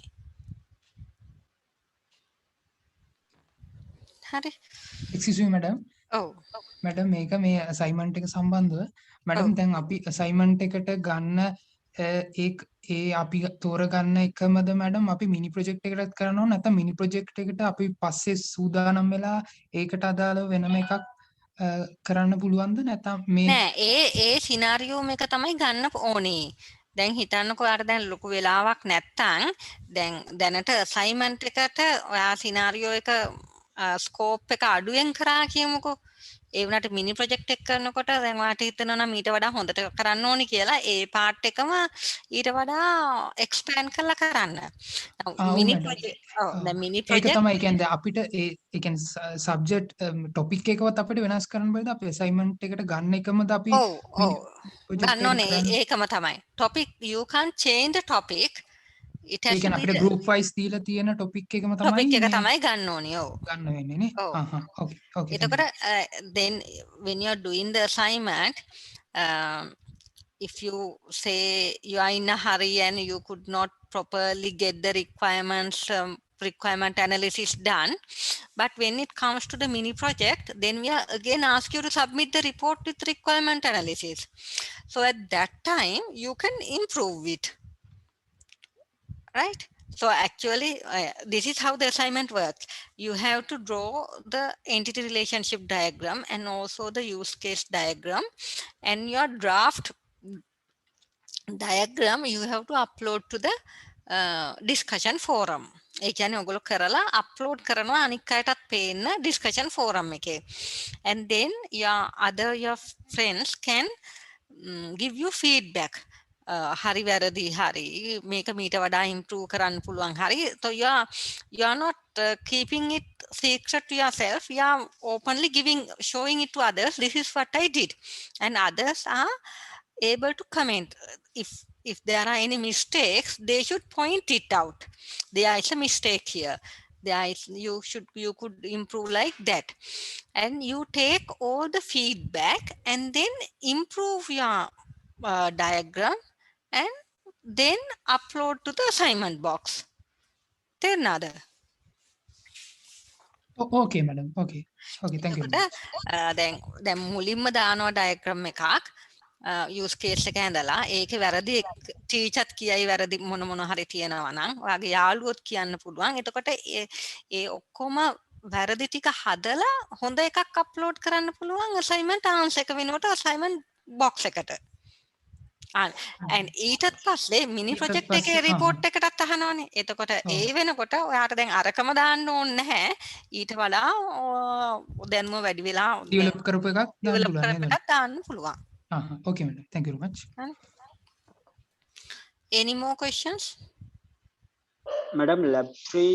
හරි. Excuse me, madam. ඔව්. madam මේක මේ assignment එක සම්බන්ධව madam දැන් අපි assignment එකට ගන්න ඒ අපි තෝරගන්න එකමද madam අපි mini project එකකට කරනවා නැත්නම් mini project එකට අපි පස්සේ සූදානම් වෙලා ඒකට අදාළව වෙනම එකක් කරන්න පුළුවන්ද නැත්නම් මේ නෑ ඒ සිනාරියෝ එක තමයි ගන්න ඕනේ. දැන් හිතන්නකෝ ඔයාට දැන් ලොකු වෙලාවක් නැත්තම් දැන් දැනට අසයින්මන්ට් එකට ඔයා සිනාරියෝ එක ස්කෝප් එක අඩුවෙන් කරා කියමුකෝ. ඒ වුණාට මිනි ප්‍රොජෙක්ට් එක කරනකොට දැන් ඔයාට හිතෙනවා නම් ඊට වඩා හොඳට කරන්න ඕනි කියලා ඒ පාර්ට් එකම ඊට වඩා එක්ස්පෑන්ඩ් කරලා කරන්න. ඔව් මිනි මැඩම්. ප්‍රොජෙක්ට් දැන් මිනි ඒක ප්‍රොජෙක්ට් තමයි කියන්නේ අපිට ඒ කියන්නේ සබ්ජෙක්ට් ටොපික් එකවත් අපිට වෙනස් කරන්න බෑද අපි අසයින්මන්ට් එකට ගන්න එකමද අපි ඔව් මිනි ඔව් ප්‍රොජෙක්ට් ගන්න එකට ඕනේ කරන්නේ? ඒකම තමයි. topic you can't change the topic. It A has to කියන්නේ be අපිට the ගෲප් වයිස් දීලා තියෙන ටොපික් එකම topic තමයි එක මේ තමයි ගන්න ඕනේ. ඔව්. ගන්න වෙන්නේ නේ. ඔව්. ඕකේ ඕකේ thank එතකොට you. then when you are doing the assignment, if you say you are in a hurry and you could not properly get the requirements requirement analysis done, but when it comes to the mini project, then we are again ask you to submit the report with requirement analysis. So at that time you can improve it, right? So actually this is how the assignment works. You have to draw the entity relationship diagram and also the use case diagram, and your draft diagram you have to upload to the discussion forum. ඒ කියන්නේ ඔයගොල්ලෝ කරලා upload කරනවා අනික් අයටත් පේන්න discussion forum එකේ. And then your friends can give you feedback. හරි වැරදි හරි මේක මීට වඩා improve කරන්න පුළුවන් හරි. So you are not keeping it secret to yourself. You are openly showing it to others. This is what I did, and others are able to comment. If there are any mistakes, they should point it out. There is a mistake here. You could improve like that, and you take all the feedback and then improve your diagram and then upload to the assignment box. තේරුණාද? ඕකේ madam okay thank you. එතකොට දැන් මුලින්ම දානවා diagram එකක් use case එක ඇඳලා ඒකේ වැරදි ටීචර්ත් කියයි වැරදි මොන හරි තියෙනවා නම් ඔයාගේ යාළුවොත් කියන්න පුළුවන්. එතකොට ඒ ඔක්කොම වැරදි ටික හදලා හොඳ එකක් අප්ලෝඩ් කරන්න පුළුවන් අසයින්මන්ට් ආන්සර් එක වෙනකොට අසයින්මන්ට් බොක්ස් එකට. and ඊටත් පස්සේ මිනි ප්‍රොජෙක්ට් එකේ රිපෝට් එකටත් අහනවනේ. එතකොට ඒ වෙනකොට ඔයාට දැන් අරකම දාන්න ඕනේ නැහැ. ඊට වඩා දැන්ම වැඩි වෙලා ඩෙවලොප් කරපු එකක් දාන්න ඩෙවලොප් පුළුවන් කරපු නේද? එකක් දාන්න පුළුවන්. Okay madam thank you very much. Any more questions? Madam lab 3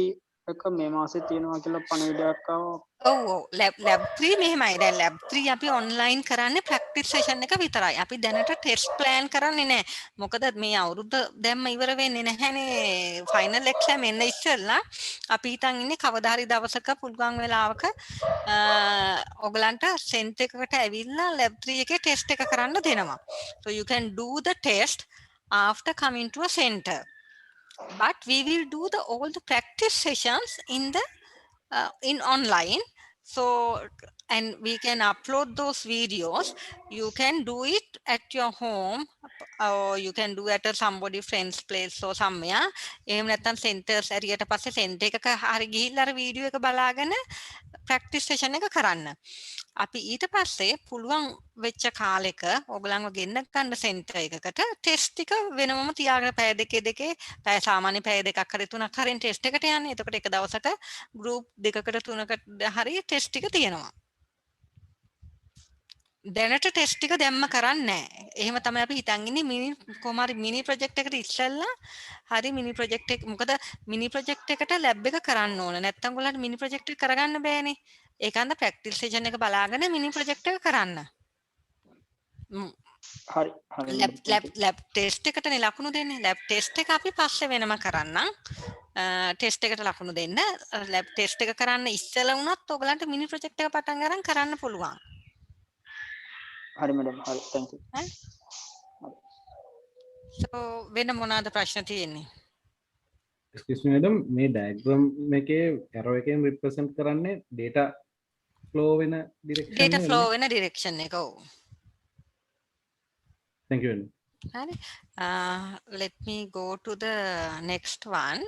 එක මේ මාසේ තියෙනවා කියලා පණිවිඩයක් ආවා. ඔව් lab 3 මෙහෙමයි. දැන් lab 3 අපි ඔන්ලයින් කරන්නේ ප්‍රැක්ටිස් සෙෂන් එක විතරයි. අපි දැනට ටෙස්ට් ප්ලෑන් කරන්නේ නැහැ. මොකද මේ අවුරුද්ද දැම්ම ඉවර වෙන්නේ නැහැනේ. ෆයිනල් එක්සෑම් එන්න ඉස්සෙල්ලා අපි හිතන් ඉන්නේ කවදා හරි දවසක පුළුවන් වෙලාවක ඔයගලන්ට සෙන්ටර් එකකට ඇවිල්ලා lab 3 එකේ ටෙස්ට් එක කරන්න දෙනවා. So you can do the test after coming to a center. But we will do all the practice sessions in online. So and we can upload those videos. You can do it at your home, or you can do at somebody friend's place or somewhere. එහෙම නැත්නම් centers ඇරියට පස්සේ center එකක හරි ගිහිල්ලා අර video එක බලාගෙන practice session එක කරන්න. අපි ඊට පස්සේ පුළුවන් වෙච්ච කාලෙක ඔයගලන්ව ගෙන්න ගන්න සෙන්ටර් එකකට ටෙස්ට් ටික වෙනමම තියාගෙන පැය දෙකේ පැය සාමාන්‍ය පැය දෙකක් හරි තුනක් හරි ටෙස්ට් එකට යන්නේ. එතකොට එක දවසක ගෲප් දෙකකට තුනකට හරි ටෙස්ට් ටික තියෙනවා. දැනට ටෙස්ට් ටික දැම්ම කරන්නේ නැහැ. එහෙම තමයි අපි හිතන් ඉන්නේ කොහොම හරි මිනි ප්‍රොජෙක්ට් එකට ඉස්සෙල්ලා හරි මිනි ප්‍රොජෙක්ට් එක මොකද මිනි ප්‍රොජෙක්ට් එකට ලැබ් එක කරන්න ඕන. නැත්තම් ඔයාලට මිනි ප්‍රොජෙක්ට් එක කරගන්න බෑනේ. ඒකන්ද ප්‍රැක්ටිස් සෙෂන් එක බලාගෙන මිනි ප්‍රොජෙක්ට් එක කරන්න. හරි ලැබ් ටෙස්ට් එකටනේ ලකුණු දෙන්නේ. ලැබ් ටෙස්ට් එක අපි පස්සේ වෙනම කරන්නම්. ටෙස්ට් එකට ලකුණු දෙන්න. ලැබ් ටෙස්ට් එක කරන්න ඉස්සෙල්ලා වුණත් ඔයගලන්ට මිනි ප්‍රොජෙක්ට් එක පටන් ගන්න කරන්න පුළුවන්. හරි මැඩම් හරි thank you. So වෙන මොනවාද ප්‍රශ්න තියෙන්නේ? excuse me madam මේ diagram එකේ arrow එකෙන් represent කරන්නේ data flow වෙන direction data flow වෙන direction එක. ඔව්. thank you. හරි. Let me go to the next one.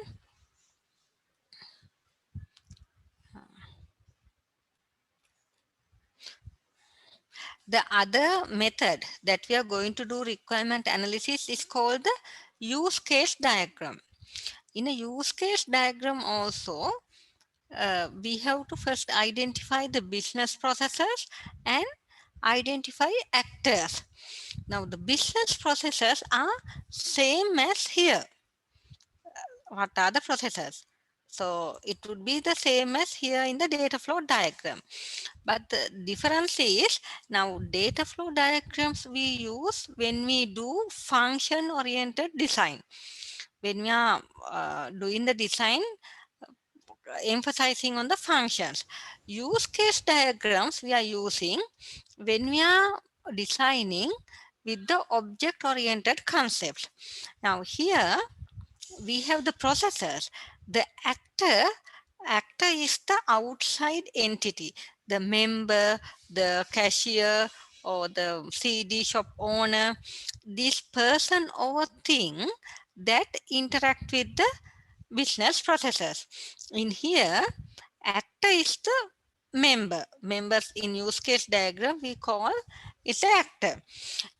the other method that we are going to do requirement analysis is called the use case diagram. In a use case diagram also, we have to first identify the business processes and identify actors. Now the business processes are same as here. What are the processes? So it would be the same as here in the data flow diagram. But the difference is now data flow diagrams we use when we do function oriented design. When we are doing the design, emphasizing on the functions. Use case diagrams we are using when we are designing with the object oriented concepts. Now here we have the processors. The actor is the outside entity, the member, the cashier, or the CD shop owner, this person or thing that interact with the business processes. In here, actor is the member. Members in use case diagram we call is the actor.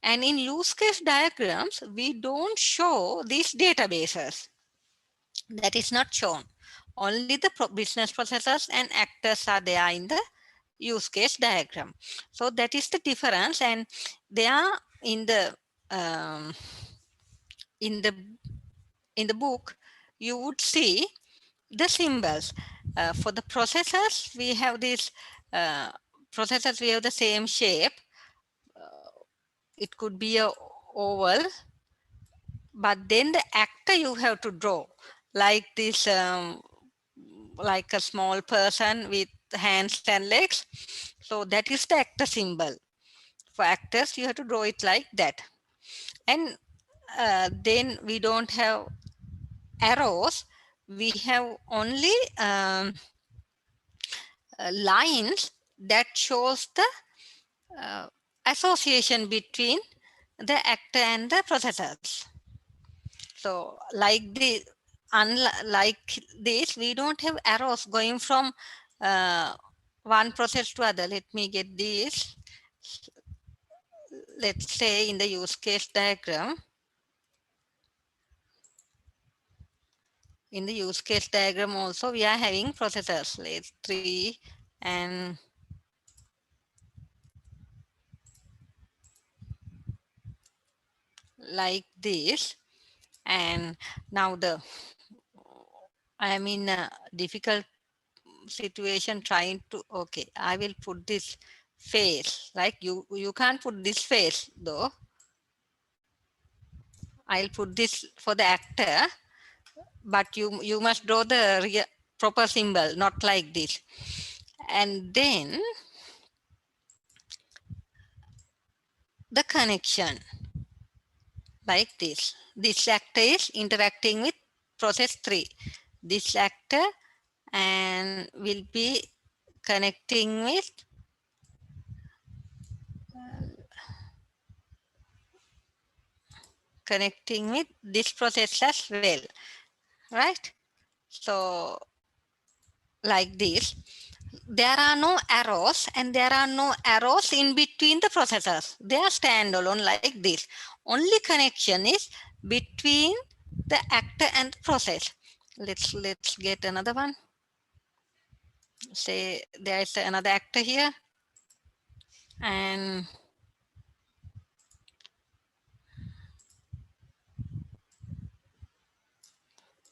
And in use case diagrams, we don't show these databases. That is not shown. Only the business processes and actors are there in the use case diagram. So that is the difference, and they are in the um, in the in the book you would see the symbols. For the processors, we have this processors. We have the same shape. It could be a oval, but then the actor you have to draw like this, like a small person with hands and legs. So that is the actor symbol. For actors, you have to draw it like that. And then we don't have arrows. We have only lines that shows the association between the actor and the processors. So like like this, we don't have arrows going from one process to other. Let me get this. Let's say in the use case diagram. In the use case diagram also, we are having processors. Let's 3 and like this. And now I am in a difficult situation trying to, okay, I will put this face, like you can't put this face though. I'll put this for the actor, but you must draw the proper symbol, not like this. And then the connection like this. This actor is interacting with process 3. This actor and will be connecting with this process as well, right? So like this, there are no arrows and there are no arrows in between the processors. They are standalone like this. Only connection is between the actor and the process. Let's get another one. Say there is another actor here, and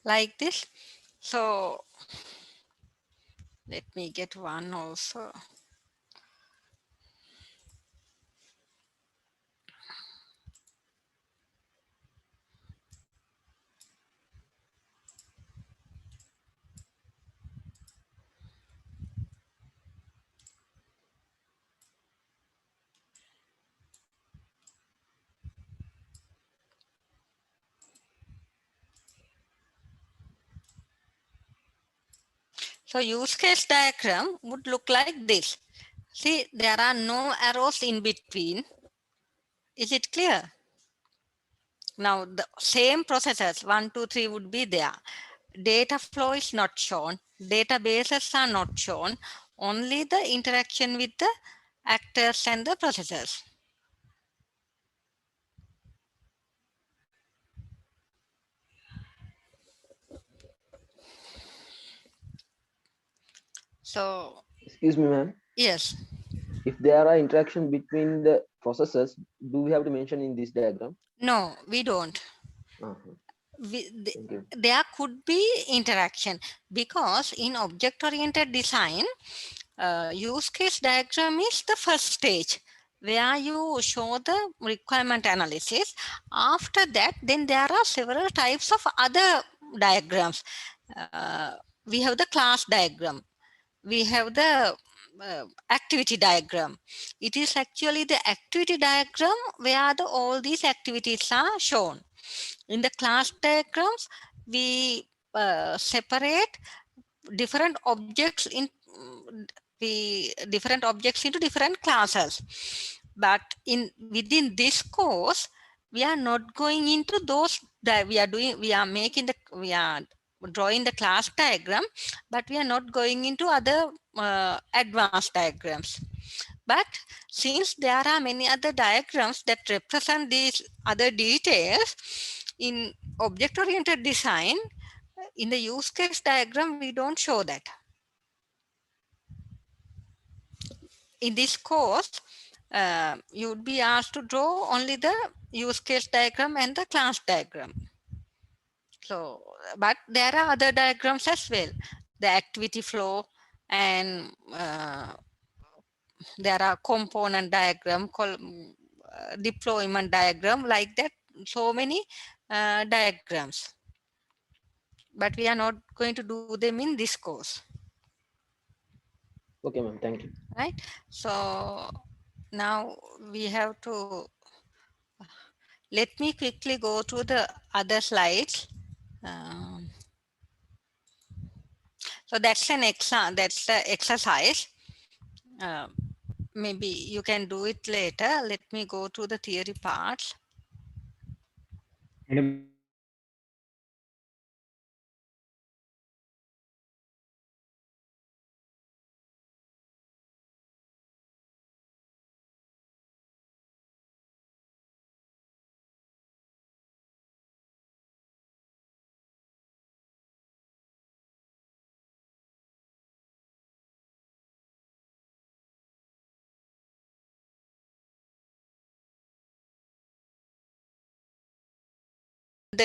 like this. So let me get one also. So use case diagram would look like this. See, there are no arrows in between. Is it clear? Now the same processors 1, 2, 3 would be there. Data flow is not shown. Databases are not shown. Only the interaction with the actors and the processors. So, Excuse me, ma'am. yes. If there are interaction between the processes, do we have to mention in this diagram? No, we don't. Uh-huh. Thank you. There could be interaction because in object-oriented design, use case diagram is the first stage where you show the requirement analysis. After that, then there are several types of other diagrams. We have the class diagram. We have the activity diagram. It is actually the activity diagram where all these activities are shown. In the class diagrams, we separate different objects in different objects into different classes. But in within this course, we are not going into those that we are drawing the class diagram, but we are not going into other advanced diagrams. But since there are many other diagrams that represent these other details in object-oriented design, in the use case diagram, we don't show that. In this course, you would be asked to draw only the use case diagram and the class diagram. So, but there are other diagrams as well. The activity flow and there are component diagram, deployment diagram, like that. So many diagrams. But we are not going to do them in this course. Okay, ma'am. Thank you. Right. So now we have to let me quickly go to the other slides. So that's an that's the exercise. Uh, Maybe you can do it later. Let me go to the theory parts. Madam,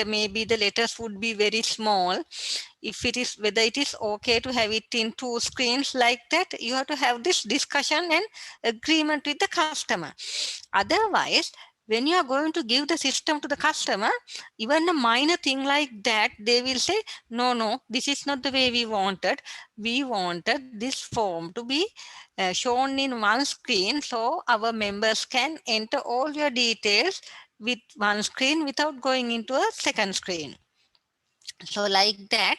Maybe the letters would be very small. If it is whether it is okay to have it in two screens like that, you have to have this discussion and agreement with the customer. Otherwise, when you are going to give the system to the customer, even a minor thing like that, they will say, no, this is not the way we wanted. We wanted this form to be shown in one screen so our members can enter all your details with one screen without going into a second screen. So like that,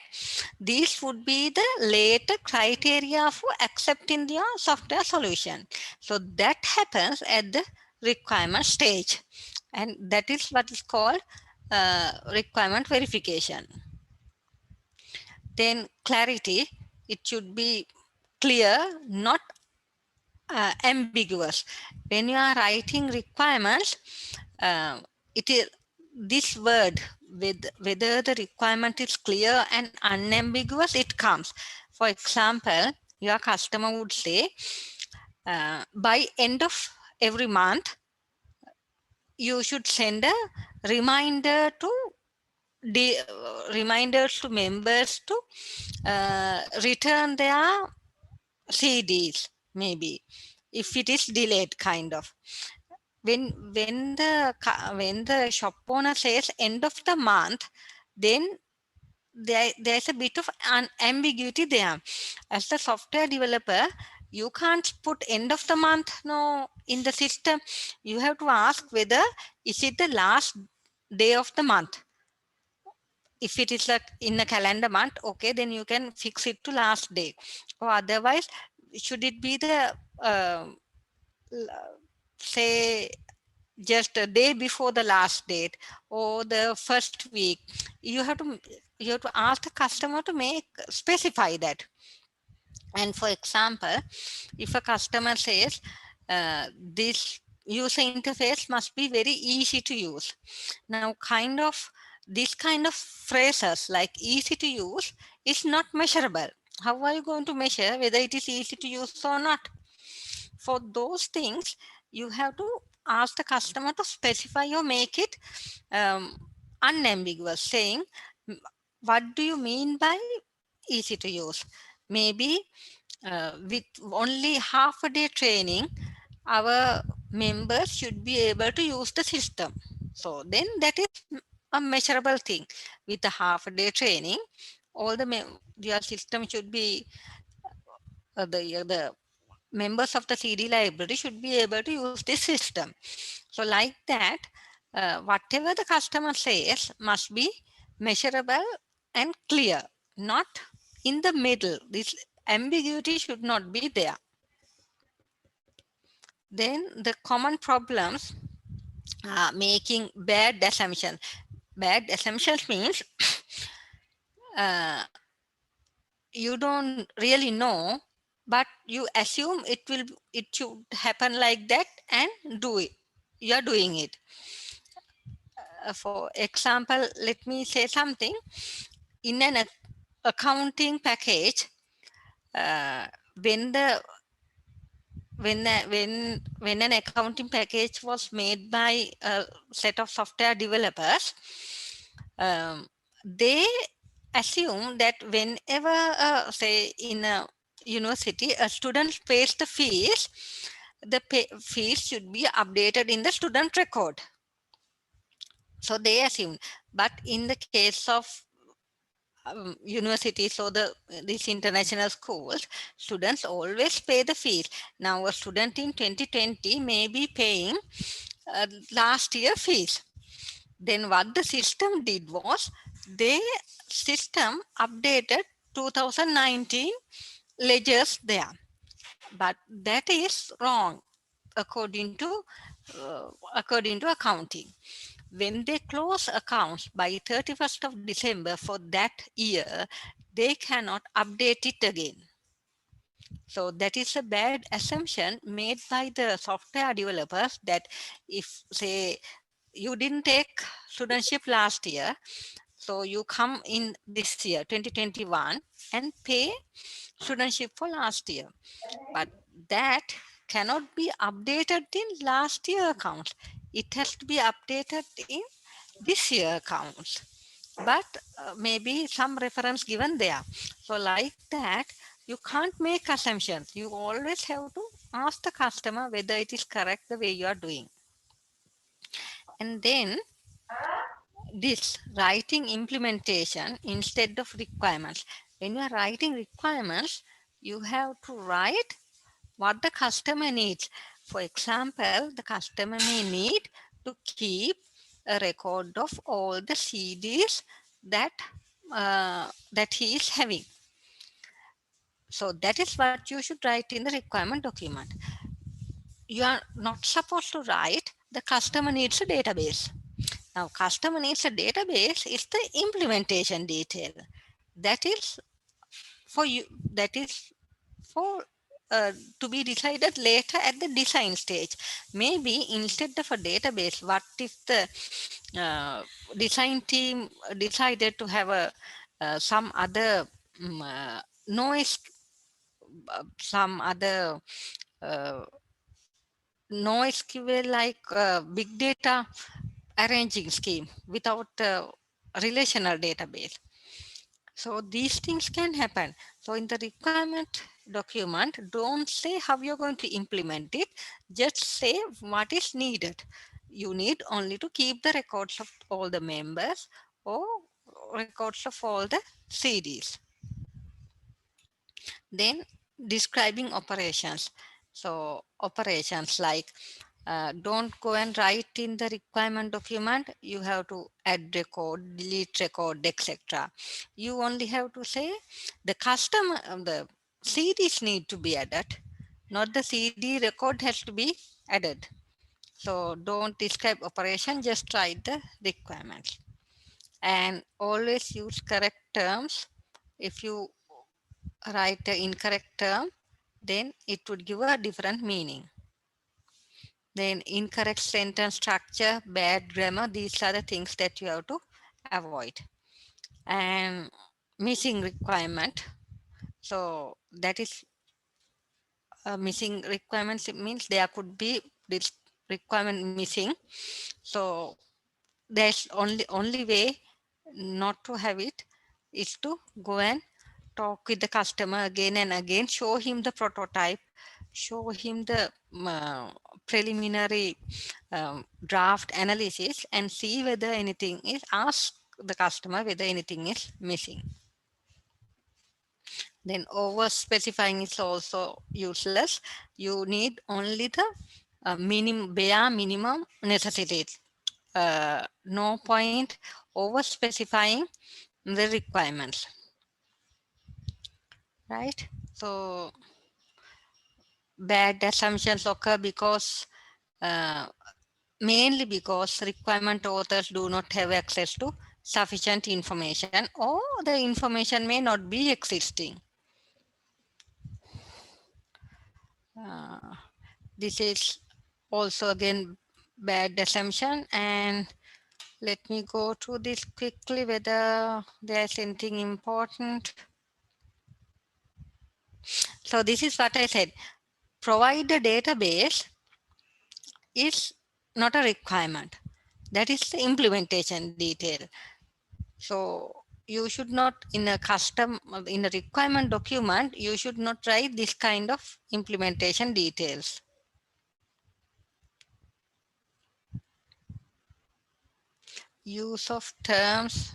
these would be the later criteria for accepting your software solution. So that happens at the requirement stage. And that is what is called requirement verification. Then clarity, it should be clear, not ambiguous. When you are writing requirements, it is this word with whether the requirement is clear and unambiguous, it comes. For example, your customer would say, by end of every month, you should send a reminder to reminders to members to return their CDs, maybe, if it is delayed kind of. When the shop owner says end of the month, then there's a bit of an ambiguity there. As the software developer, you can't put end of the month no in the system. You have to ask whether is it the last day of the month. If it is like in a calendar month, okay, then you can fix it to last day. Or otherwise, should it be the say just a day before the last date or the first week? You have to ask the customer to specify that. And for example, if a customer says this user interface must be very easy to use. Now, this kind of phrases like easy to use is not measurable. How are you going to measure whether it is easy to use or not? For those things, you have to ask the customer to specify or make it unambiguous, saying, what do you mean by easy to use? Maybe with only half a day training, our members should be able to use the system. So then that is a measurable thing. With a half a day training, all your system should be the members of the CD library should be able to use this system. So like that, whatever the customer says must be measurable and clear, not in the middle. This ambiguity should not be there. Then the common problems are making bad assumptions. Bad assumptions means uh, you don't really know, but you assume it should happen like that and do it. You're doing it. For example, let me say something. In an accounting package, uh, when the when an accounting package was made by a set of software developers, they assume that whenever say in a university a student pays the fees, the fees should be updated in the student record. So they assume, but in the case of universities or these international schools, students always pay the fees. Now a student in 2020 may be paying last year fees. Then what the system did was, the system updated 2019 ledgers there, but that is wrong according to accounting. When they close accounts by 31st of December for that year, they cannot update it again. So that is a bad assumption made by the software developers, that if say you didn't take studentship last year, so you come in this year 2021 and pay studentship for last year, but that cannot be updated in last year accounts. It has to be updated in this year accounts, but maybe some reference given there. So like that, you can't make assumptions. You always have to ask the customer whether it is correct the way you are doing. And then this writing implementation instead of requirements. When you are writing requirements, you have to write what the customer needs. For example, the customer may need to keep a record of all the CDs that he is having. So that is what you should write in the requirement document. You are not supposed to write the customer needs a database. Now, customer needs a database is the implementation detail. That is for you. That is for to be decided later at the design stage. Maybe instead of a database, what if the design team decided to have some other noise, some other uh, NoSQL like big data arranging scheme without a relational database. So these things can happen. So in the requirement document, don't say how you're going to implement it. Just say what is needed. You need only to keep the records of all the members or records of all the CDs. Then describing operations. So operations like don't go and write in the requirement document. You have to add record, delete record, etc. You only have to say the customer, the CDs need to be added, not the CD record has to be added. So don't describe operation, just write the requirements. And always use correct terms. If you write the incorrect term, then it would give a different meaning. Then incorrect sentence structure, bad grammar, these are the things that you have to avoid. And missing requirement. So that is missing requirements. It means there could be this requirement missing. So there's only way not to have it is to go and talk with the customer again and again, show him the prototype, show him the preliminary draft analysis, and see whether anything is, ask the customer whether anything is missing. Then over specifying is also useless. You need only the bare minimum necessities. No point over specifying the requirements, right? So bad assumptions occur because mainly because requirement authors do not have access to sufficient information, or the information may not be existing. This is also again bad assumption. And let me go through this quickly whether there's anything important. So this is what I said. Provide a database is not a requirement. That is the implementation detail. So you should not, in a requirement document, you should not write this kind of implementation details. Use of terms.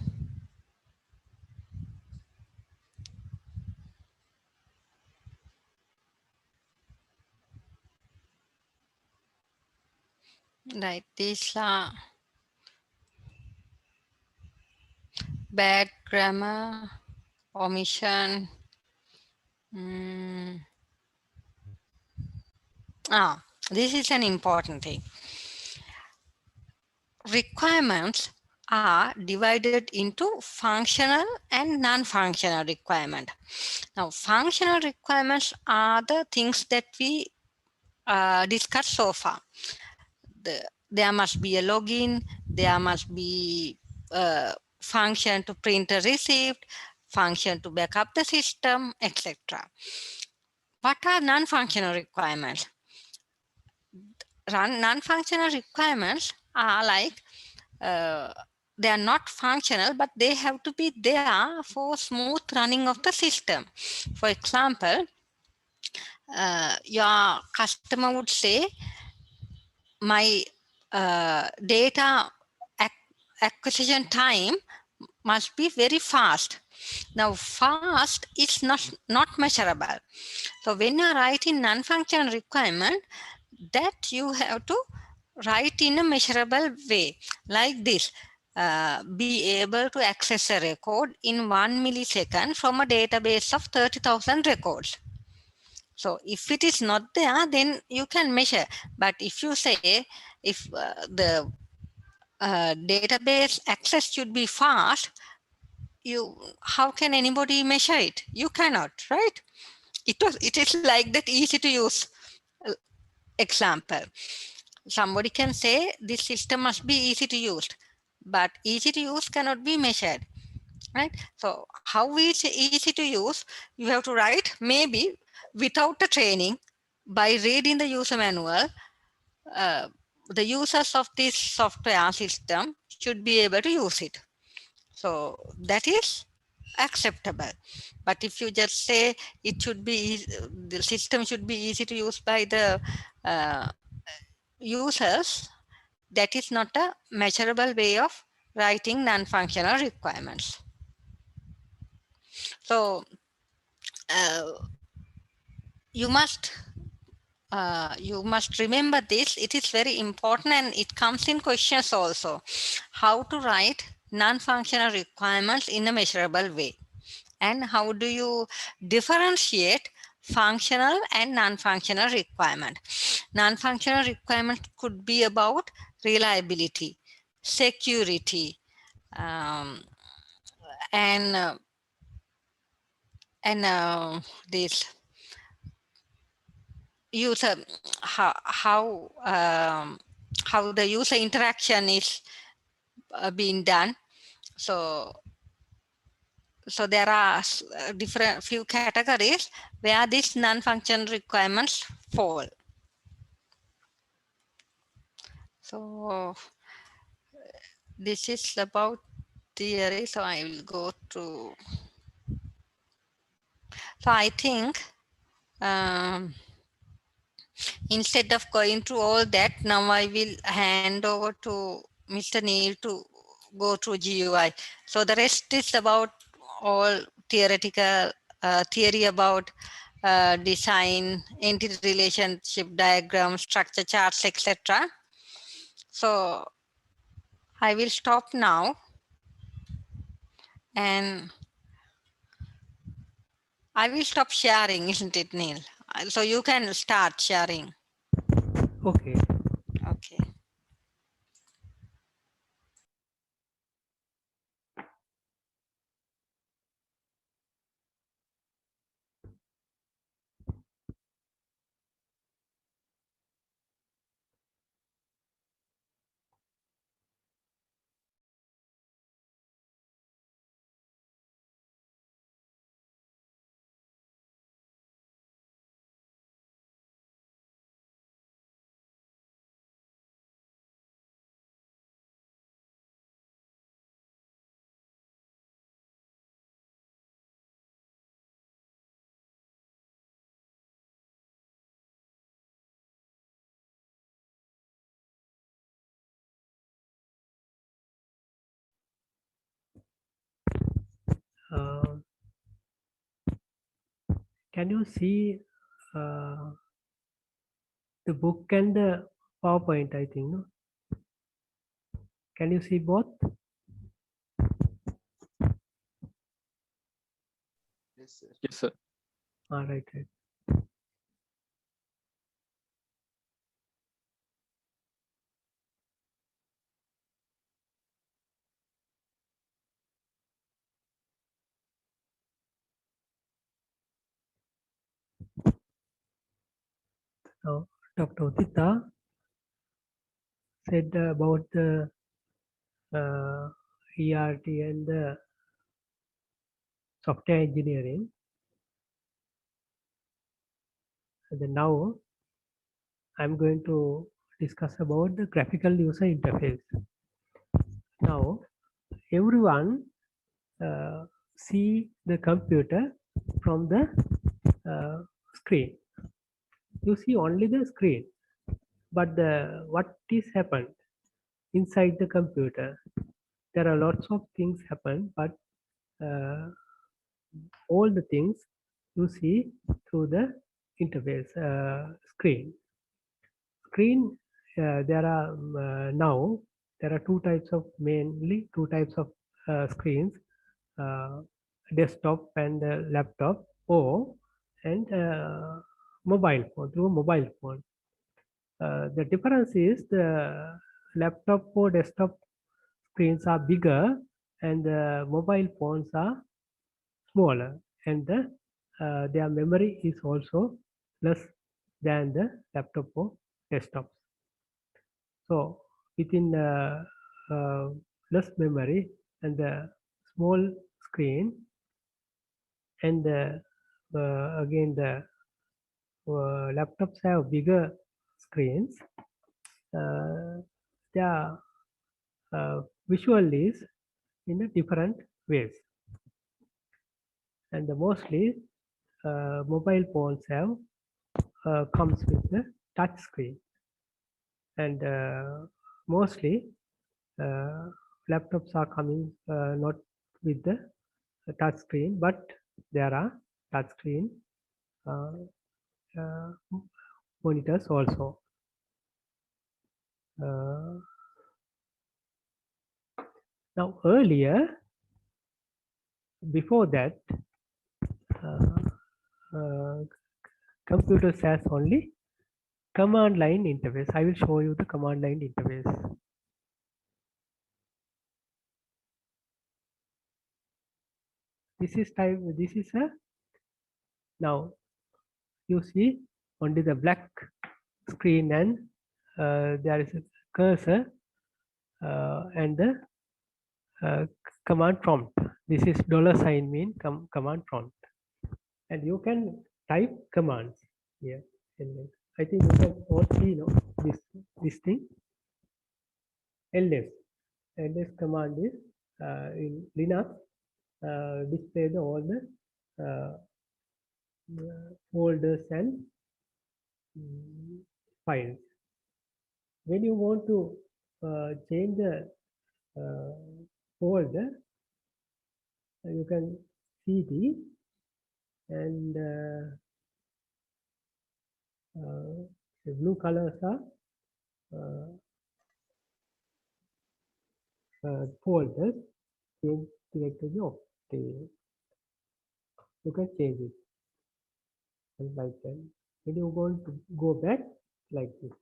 Right, these are bad grammar, omission. This is an important thing. Requirements are divided into functional and non-functional requirement. Now, functional requirements are the things that we discussed so far. There must be a login, there must be a function to print a receipt, function to back up the system, etc. What are non-functional requirements? Non-functional requirements are like they are not functional, but they have to be there for smooth running of the system. For example, your customer would say, my data acquisition time must be very fast. Now, fast is not measurable. So when you are writing non-functional requirement, that you have to write in a measurable way, like this. Be able to access a record in 1 millisecond from a database of 30,000 records. So if it is not there, then you can measure. But if you say, if the database access should be fast, how can anybody measure it? You cannot, right? It is like that easy to use example. Somebody can say this system must be easy to use, but easy to use cannot be measured, right? So how is easy to use? You have to write, maybe without the training, by reading the user manual, the users of this software system should be able to use it. So that is acceptable. But if you just say it should be the system should be easy to use by the users, that is not a measurable way of writing non-functional requirements. So you must remember this. It is very important, and it comes in questions also. How to write non-functional requirements in a measurable way, and how do you differentiate functional and non-functional requirement. Non-functional requirement could be about reliability, security, um, and this user how the user interaction is being done. So there are different few categories where these non-function requirements fall. So this is about theory. So I will go to. So I think instead of going through all that, now I will hand over to Mr. Neil to go through GUI. So the rest is about all theoretical theory about design, entity relationship diagram, structure charts, etc. So I will stop now and I will stop sharing, isn't it, Neil? So you can start sharing. Okay. Okay. Can you see the book and the PowerPoint, I think, no? Can you see both? Yes, sir. All right. Now, Dr. Utita said about the ERT and the software engineering. And then now I'm going to discuss about the graphical user interface. Now, everyone see the computer from the screen. You see only the screen, but what is happened inside the computer? There are lots of things happen, but all the things you see through the interface screen. There are now there are mainly two types of screens, desktop and laptop, or and mobile phone, through mobile phone. The difference is the laptop or desktop screens are bigger and the mobile phones are smaller, and their memory is also less than the laptop or desktop. So within less memory and the small screen, and again the laptops have bigger screens. Their visual is in a different ways, and mostly mobile phones have comes with the touch screen, and mostly laptops are coming not with the touch screen, but there are touch screen monitors also. Now earlier, before that, computers has only command line interface. I will show you the command line interface. This is a now you see only the black screen, and there is a cursor and the command prompt. This is $sign mean command prompt, and you can type commands here. I think you can all see this thing. ls command is in Linux display all the folders and files. When you want to change the folder, you can cd and the blue colors are folders. Change directory of the, you can change it like that. When you want to go back like this,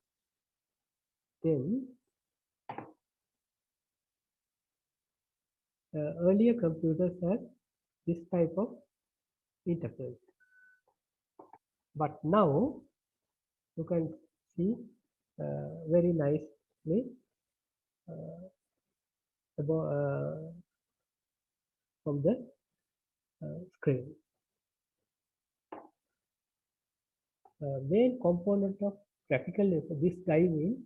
then earlier computers had this type of interface, but now you can see very nicely about from the screen. Main component of graphical user, this guy means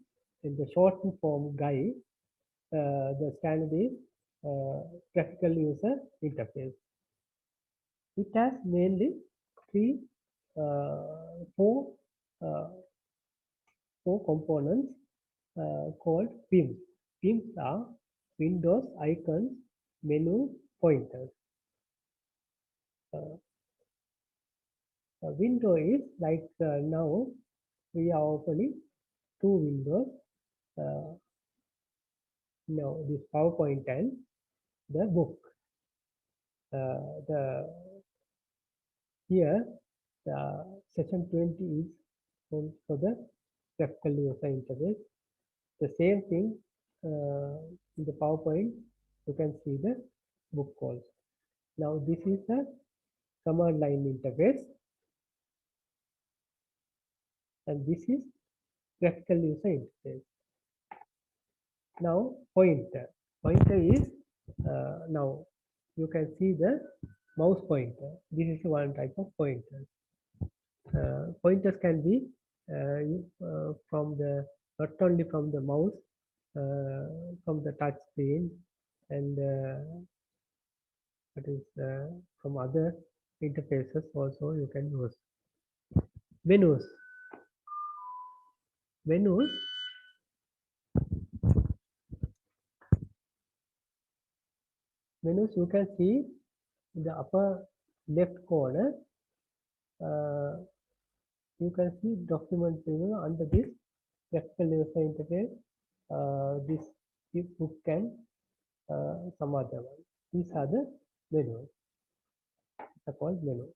in the shortened form guy, the standard is graphical user interface. It has mainly four components called PIMs. PIMs are windows, icons, menu, pointers. Window is like now we are opening two windows. Now this PowerPoint and the book. Here session 20 is for the graphical user interface. The same thing in the PowerPoint, you can see the book also. Now this is the command line interface, and this is graphical user interface. Now pointer. Pointer is now you can see the mouse pointer. This is one type of pointer. Pointers can be from the not only from the mouse, from the touch screen, and that is from other interfaces also you can use. Menus. Menus you can see in the upper left corner. You can see document under this graphical user interface. This book and some other one. These are the menus. They're called menus.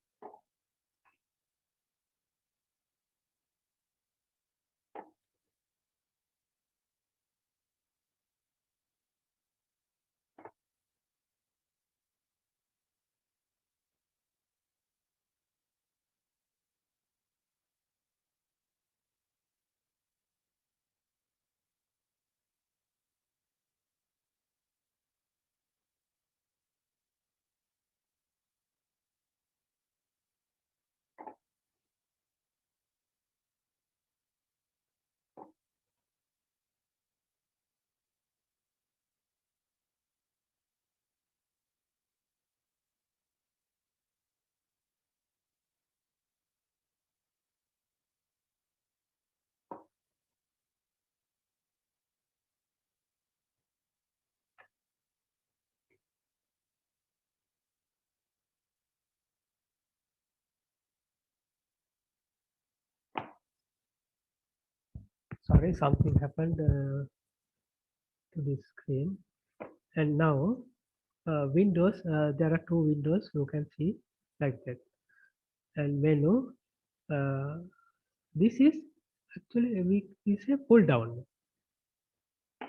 Sorry, something happened to this screen. And now Windows, there are two windows you can see like that. And menu, this is actually is a pull down.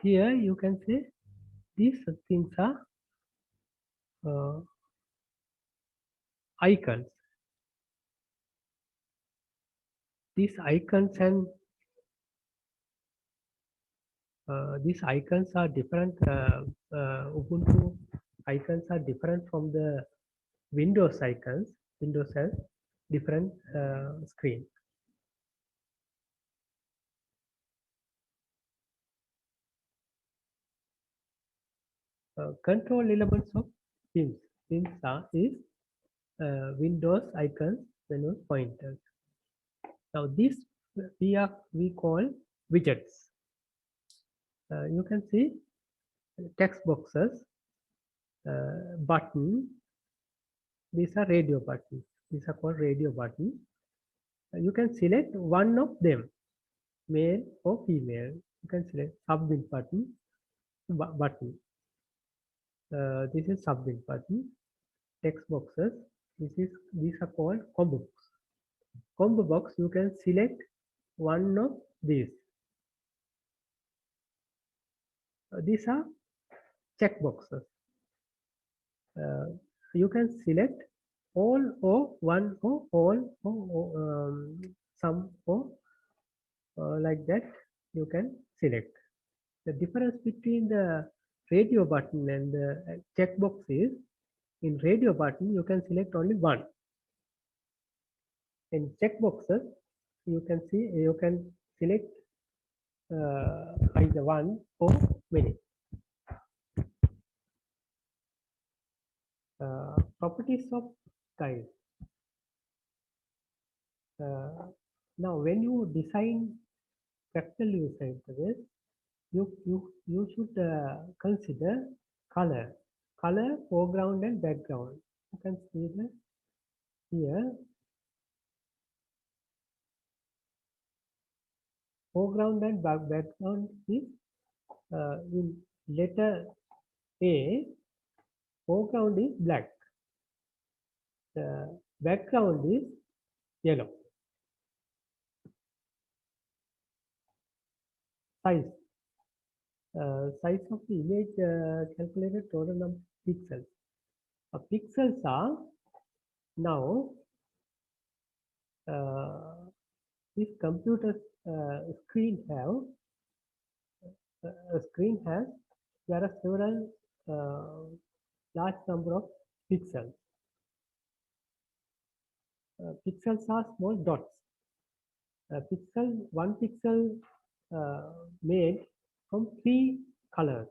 Here you can say these things are icons. these icons and these icons are different. Ubuntu icons are different from the Windows icons. Windows has different screen. Control elements of themes. Themes is Windows icons, menu pointers. Now this we call widgets. You can see text boxes, button. These are radio buttons. These are called radio buttons. You can select one of them, male or female. You can select submit button. This is submit button. Text boxes. These are called combo box. Combo box. You can select one of these. These are check boxes. You can select all or one or all or some or like that you can select. The difference between the radio button and the checkbox is in radio button you can select only one. In checkboxes you can select either one or many. Properties of style. Now when you design graphical user interface, you should consider color, foreground and background. You can see that here. Foreground and background is in letter A. Foreground is black. The background is yellow. Size. Size of the image calculated total number of pixels. Pixels are now this computer screen has there are several large number of pixels. Pixels are small dots. One pixel made from 3 colors: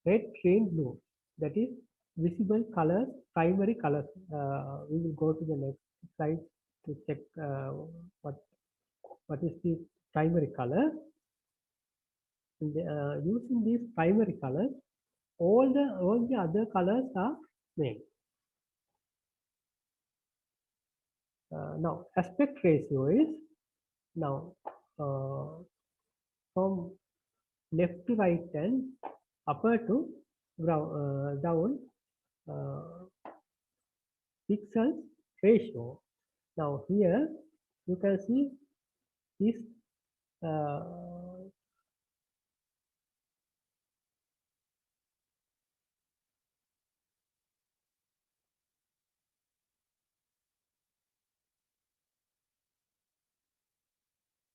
red, green, blue. That is visible colors, primary colors. We will go to the next slide to check what is the primary color. Using these primary colors, all the other colors are made. Now aspect ratio is now from left to right and upper to down pixels ratio. Now here you can see this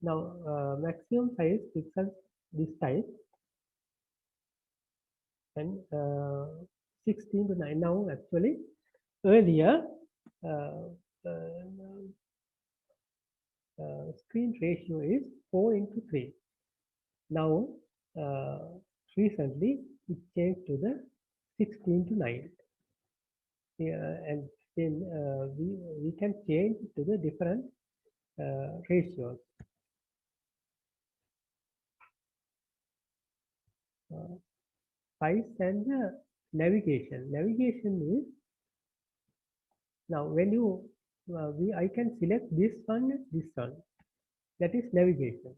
now maximum size pixels this type and 16 to 9. Now actually earlier screen ratio is 4:3. Now recently it changed to the 16:9. And then we can change to the different ratios. Size and navigation. Navigation is now when you I can select this one, this one. That is navigation,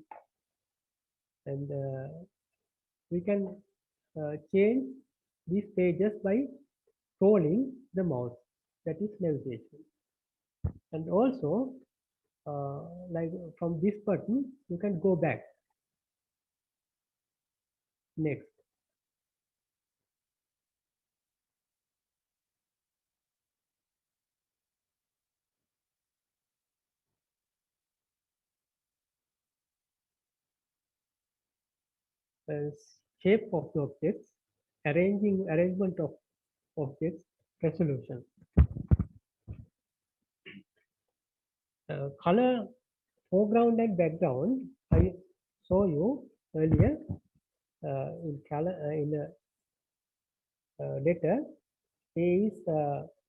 and we can change these pages by scrolling the mouse. That is navigation, and also like from this button you can go back. Next. shape of the objects, arrangement of objects, resolution. Color, foreground and background, I saw you earlier in color in a letter. A is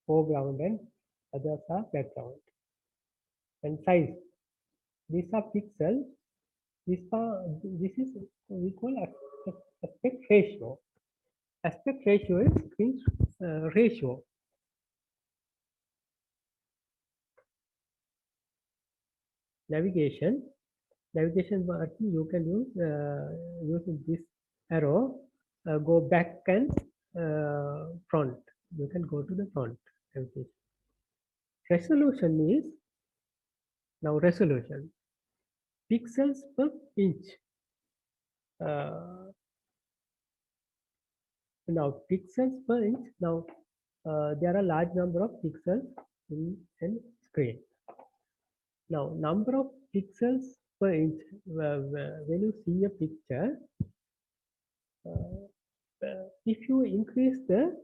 foreground and others are background. And size, these are pixels. This is we call aspect ratio. Aspect ratio is screen ratio. Navigation button you can use using this arrow. Go back and front. You can go to the front. Navigation. Resolution is now resolution. Pixels per inch. Now pixels per inch. Now there are large number of pixels in an screen. Now number of pixels per inch. When you see a picture, if you increase the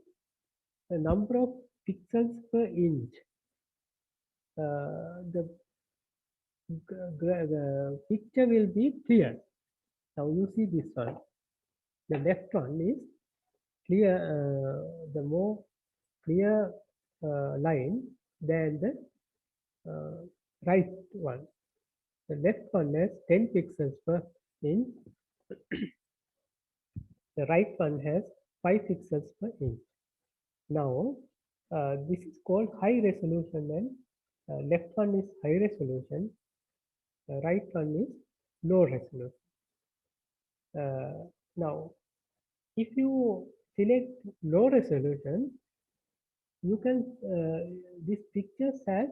number of pixels per inch, the picture will be clear. Now you see this one. The left one is clear, the more clear line than the right one. The left one has 10 pixels per inch. The right one has 5 pixels per inch. Now, this is called high resolution, and left one is high resolution, right one is low resolution. Now, if you select low resolution, you can, this picture has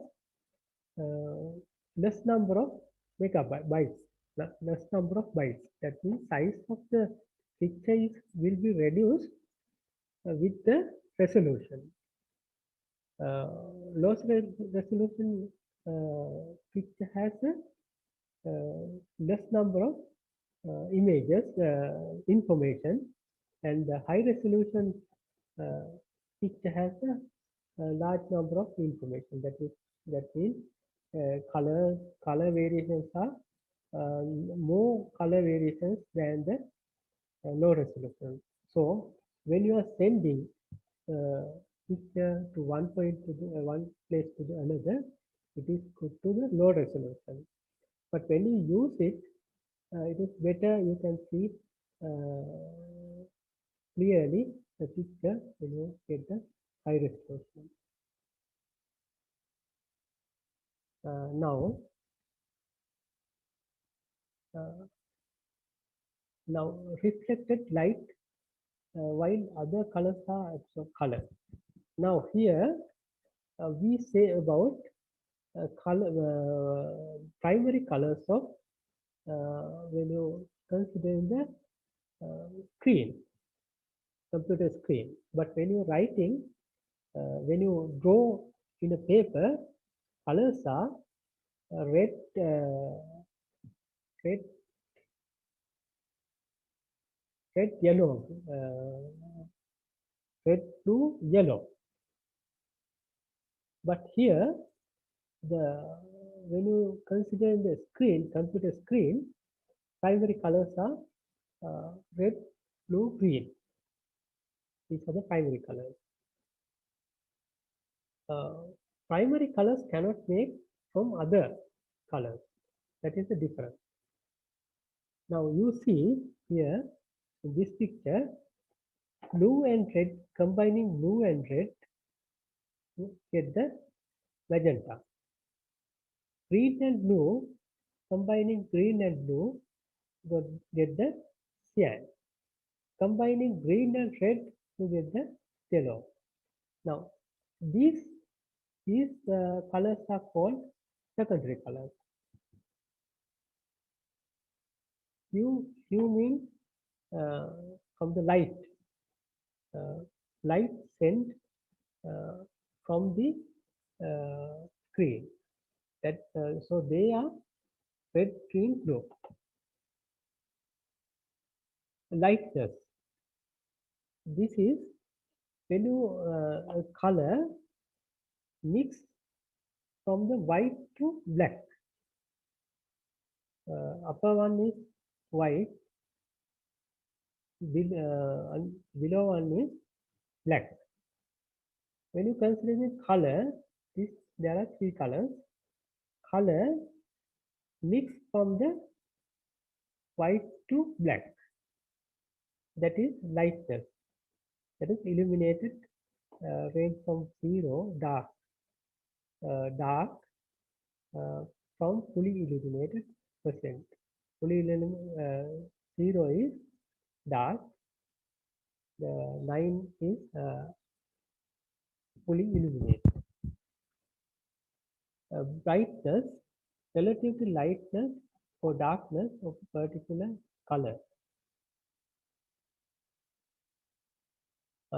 less number of megabytes, less number of bytes. That means size of the picture will be reduced with the resolution. Low resolution picture has a less number of images, information, and the high resolution picture has a large number of information. That means color variations are more color variations than the low resolution. So when you are sending picture to one point to the, one place to the another, it is good to the low resolution. But when you use it, it is better you can see clearly the picture when you get the high resolution. Now reflected light while other colors are absorbed color. Now here we say about primary colors of when you consider the screen, computer screen. But when you're writing, when you draw in a paper, colors are red, yellow, red, blue, yellow. But here, when you consider the screen, computer screen, primary colors are red, blue, green. These are the primary colors. Primary colors cannot make from other colors. That is the difference. Now you see here in this picture, blue and red, combining blue and red, you get the magenta. Green and blue, combining green and blue, you get the cyan. Combining green and red, you get the yellow. Now these colors are called secondary colors. You mean from the light. Light sent from the screen. That so they are red, green, blue. lightness. This is when you color mix from the white to black. Upper one is white, below one is black. When you consider the color, there are three colors. Color mix from the white to black. That is lightness. That is illuminated range from 0, dark, from fully illuminated percent. Fully illuminated 0 is dark, the 9 is fully illuminated. Brightness relative to lightness or darkness of a particular color.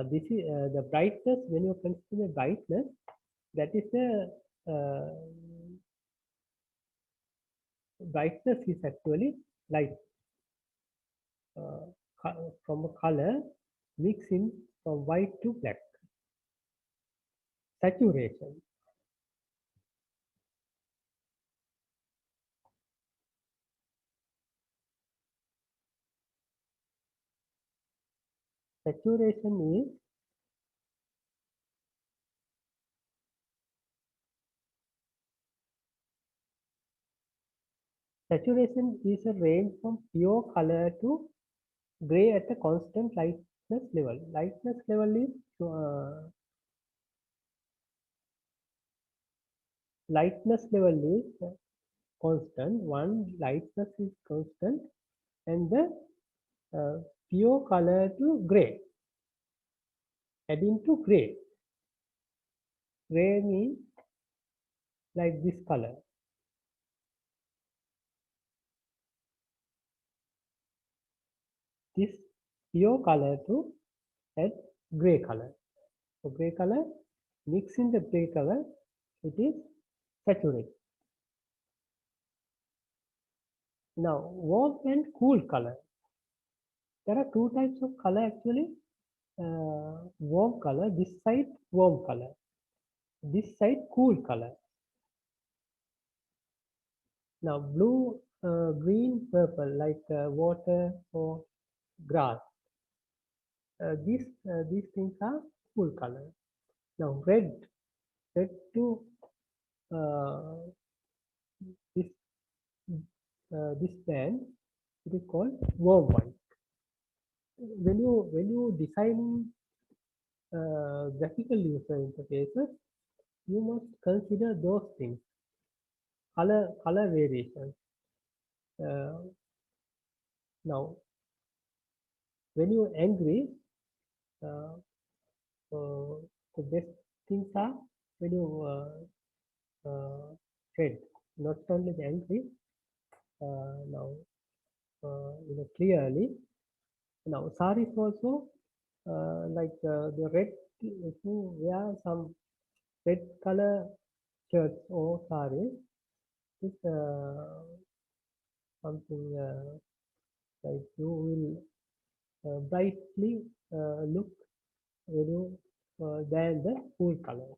This is the brightness. When you consider brightness, that is the brightness is actually light from a color mixing from white to black. Saturation. Saturation is a range from pure color to gray at a constant lightness level. Lightness level is constant. One lightness is constant, and the pure color to gray. Adding to gray. Gray means like this color. This pure color to add gray color. So gray color, mixing the gray color, it is saturated. Now, warm and cool color. There are two types of color actually. Warm color, this side warm color, this side cool color. Now blue, green, purple, like water or grass. These things are cool color. Now red to this band, it is called warm white. When you design graphical user interfaces, you must consider those things. Color variations. Now, when you're angry, the best things are when you red, not only the angry. Now, clearly. Now, saris also like the red. If you wear some red color shirts or saris, it's something like you will brightly look when you than the cool color.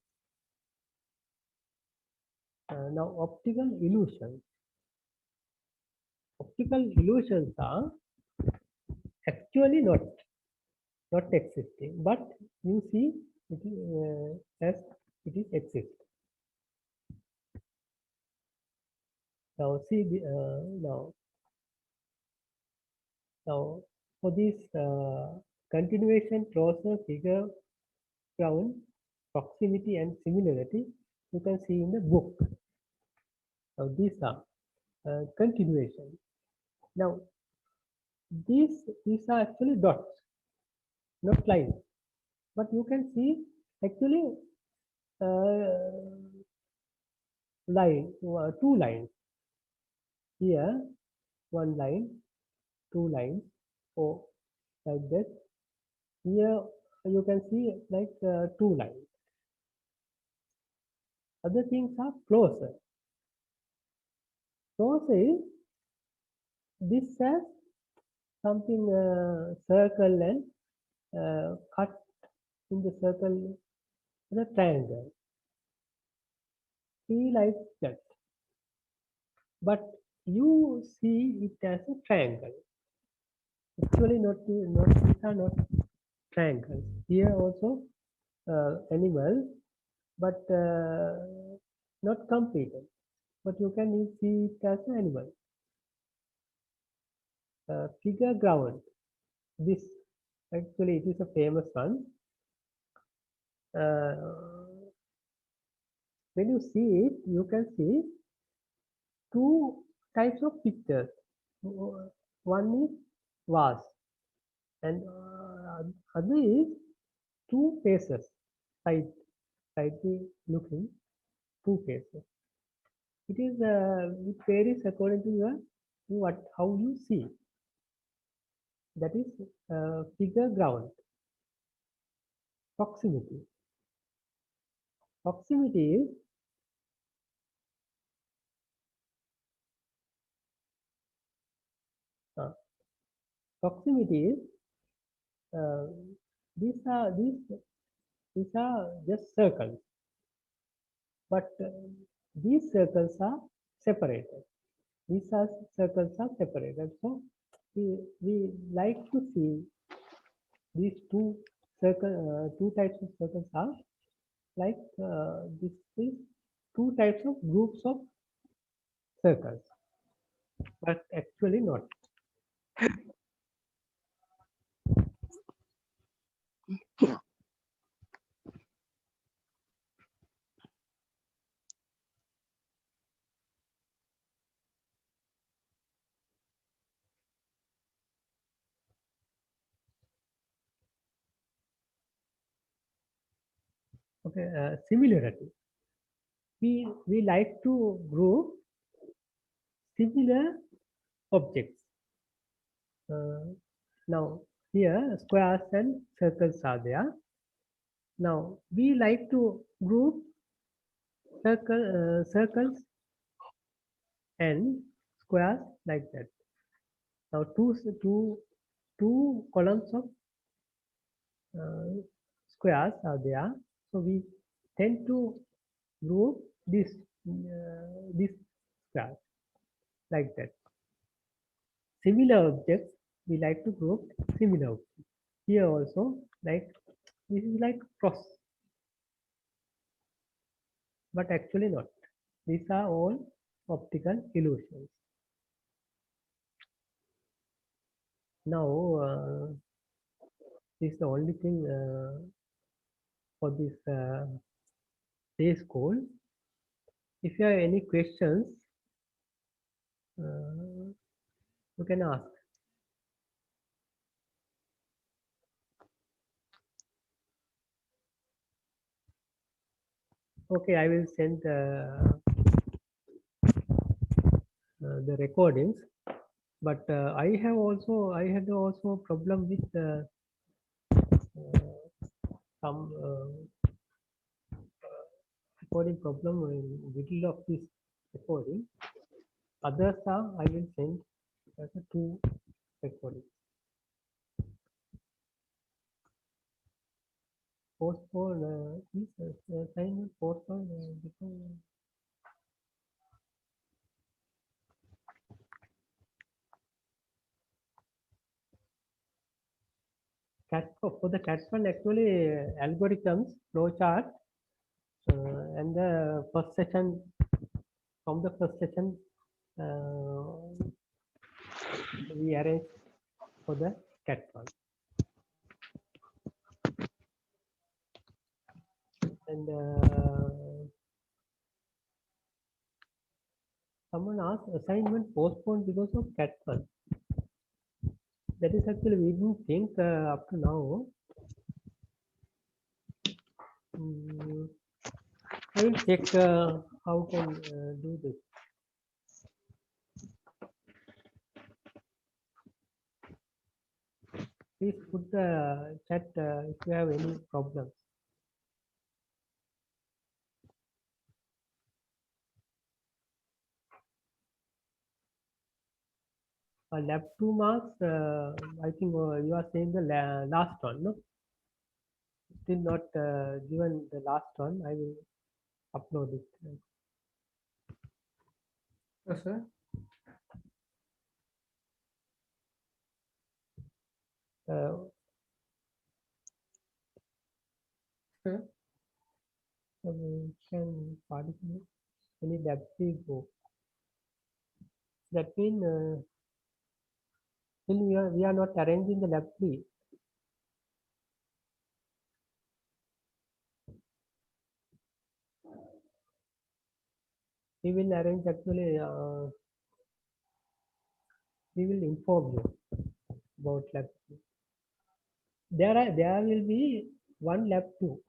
Now, optical illusions. Optical illusions are actually not existing, but you see it as it is exist. Now see now for this continuation, closer, figure ground, proximity and similarity, you can see in the book. Now these are continuation. Now these are actually dots, not lines, but you can see actually two lines here, one line, two lines, or like this. Here you can see like two lines. Other things are closer. Closer is this as something circle and cut in the circle in a triangle. See like that. But you see it as a triangle. Actually, these are not triangles. Here also animal, but not completed. But you can see it as an animal. Figure ground. This actually it is a famous one. Uh, when you see it, you can see two types of pictures. One is vase, and other is two faces, slightly looking two faces. It is it varies according to your how you see. That is figure ground. Proximity. Proximity is proximity is uh, these are just circles, but these circles are separated. These are circles are separated. So we like to see these two types of circles are like this is two types of groups of circles, but actually not. Okay, similarity. We like to group similar objects. Now here squares and circles are there. Now we like to group circles and squares like that. Now two columns of squares are there. So we tend to group this square like that. Similar objects, we like to group similar objects. Here also, like this is like cross, but actually not. These are all optical illusions. Now, this is the only thing for this day school. If you have any questions, you can ask. Okay, I will send the recordings, but I had also problem with some recording problem in middle of this recording. Others are I will send as a two recordings. Postpone is assignment postpone because for the cat one actually algorithms flowchart and the first session from the first session we arrange for the cat one. And someone asked assignment postponed because of cat one. That is actually we didn't think up to now. I will check how can do this. Please put the chat if you have any problems. Lab 2 marks, I think you are saying the last one, no? Still not given the last one. I will upload it. Yes, sir. Sir. We can participate any lab 3 go. That means still we are not arranging the lab 3. We will arrange actually. We will inform you about lab 3. There will be one lab 2.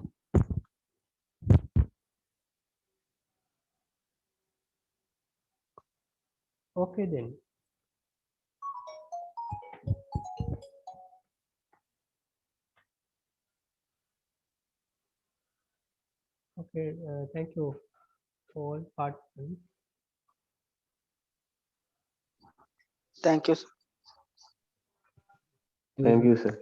Okay then. Okay, thank you for all participants. Thank you, sir. Thank you, sir.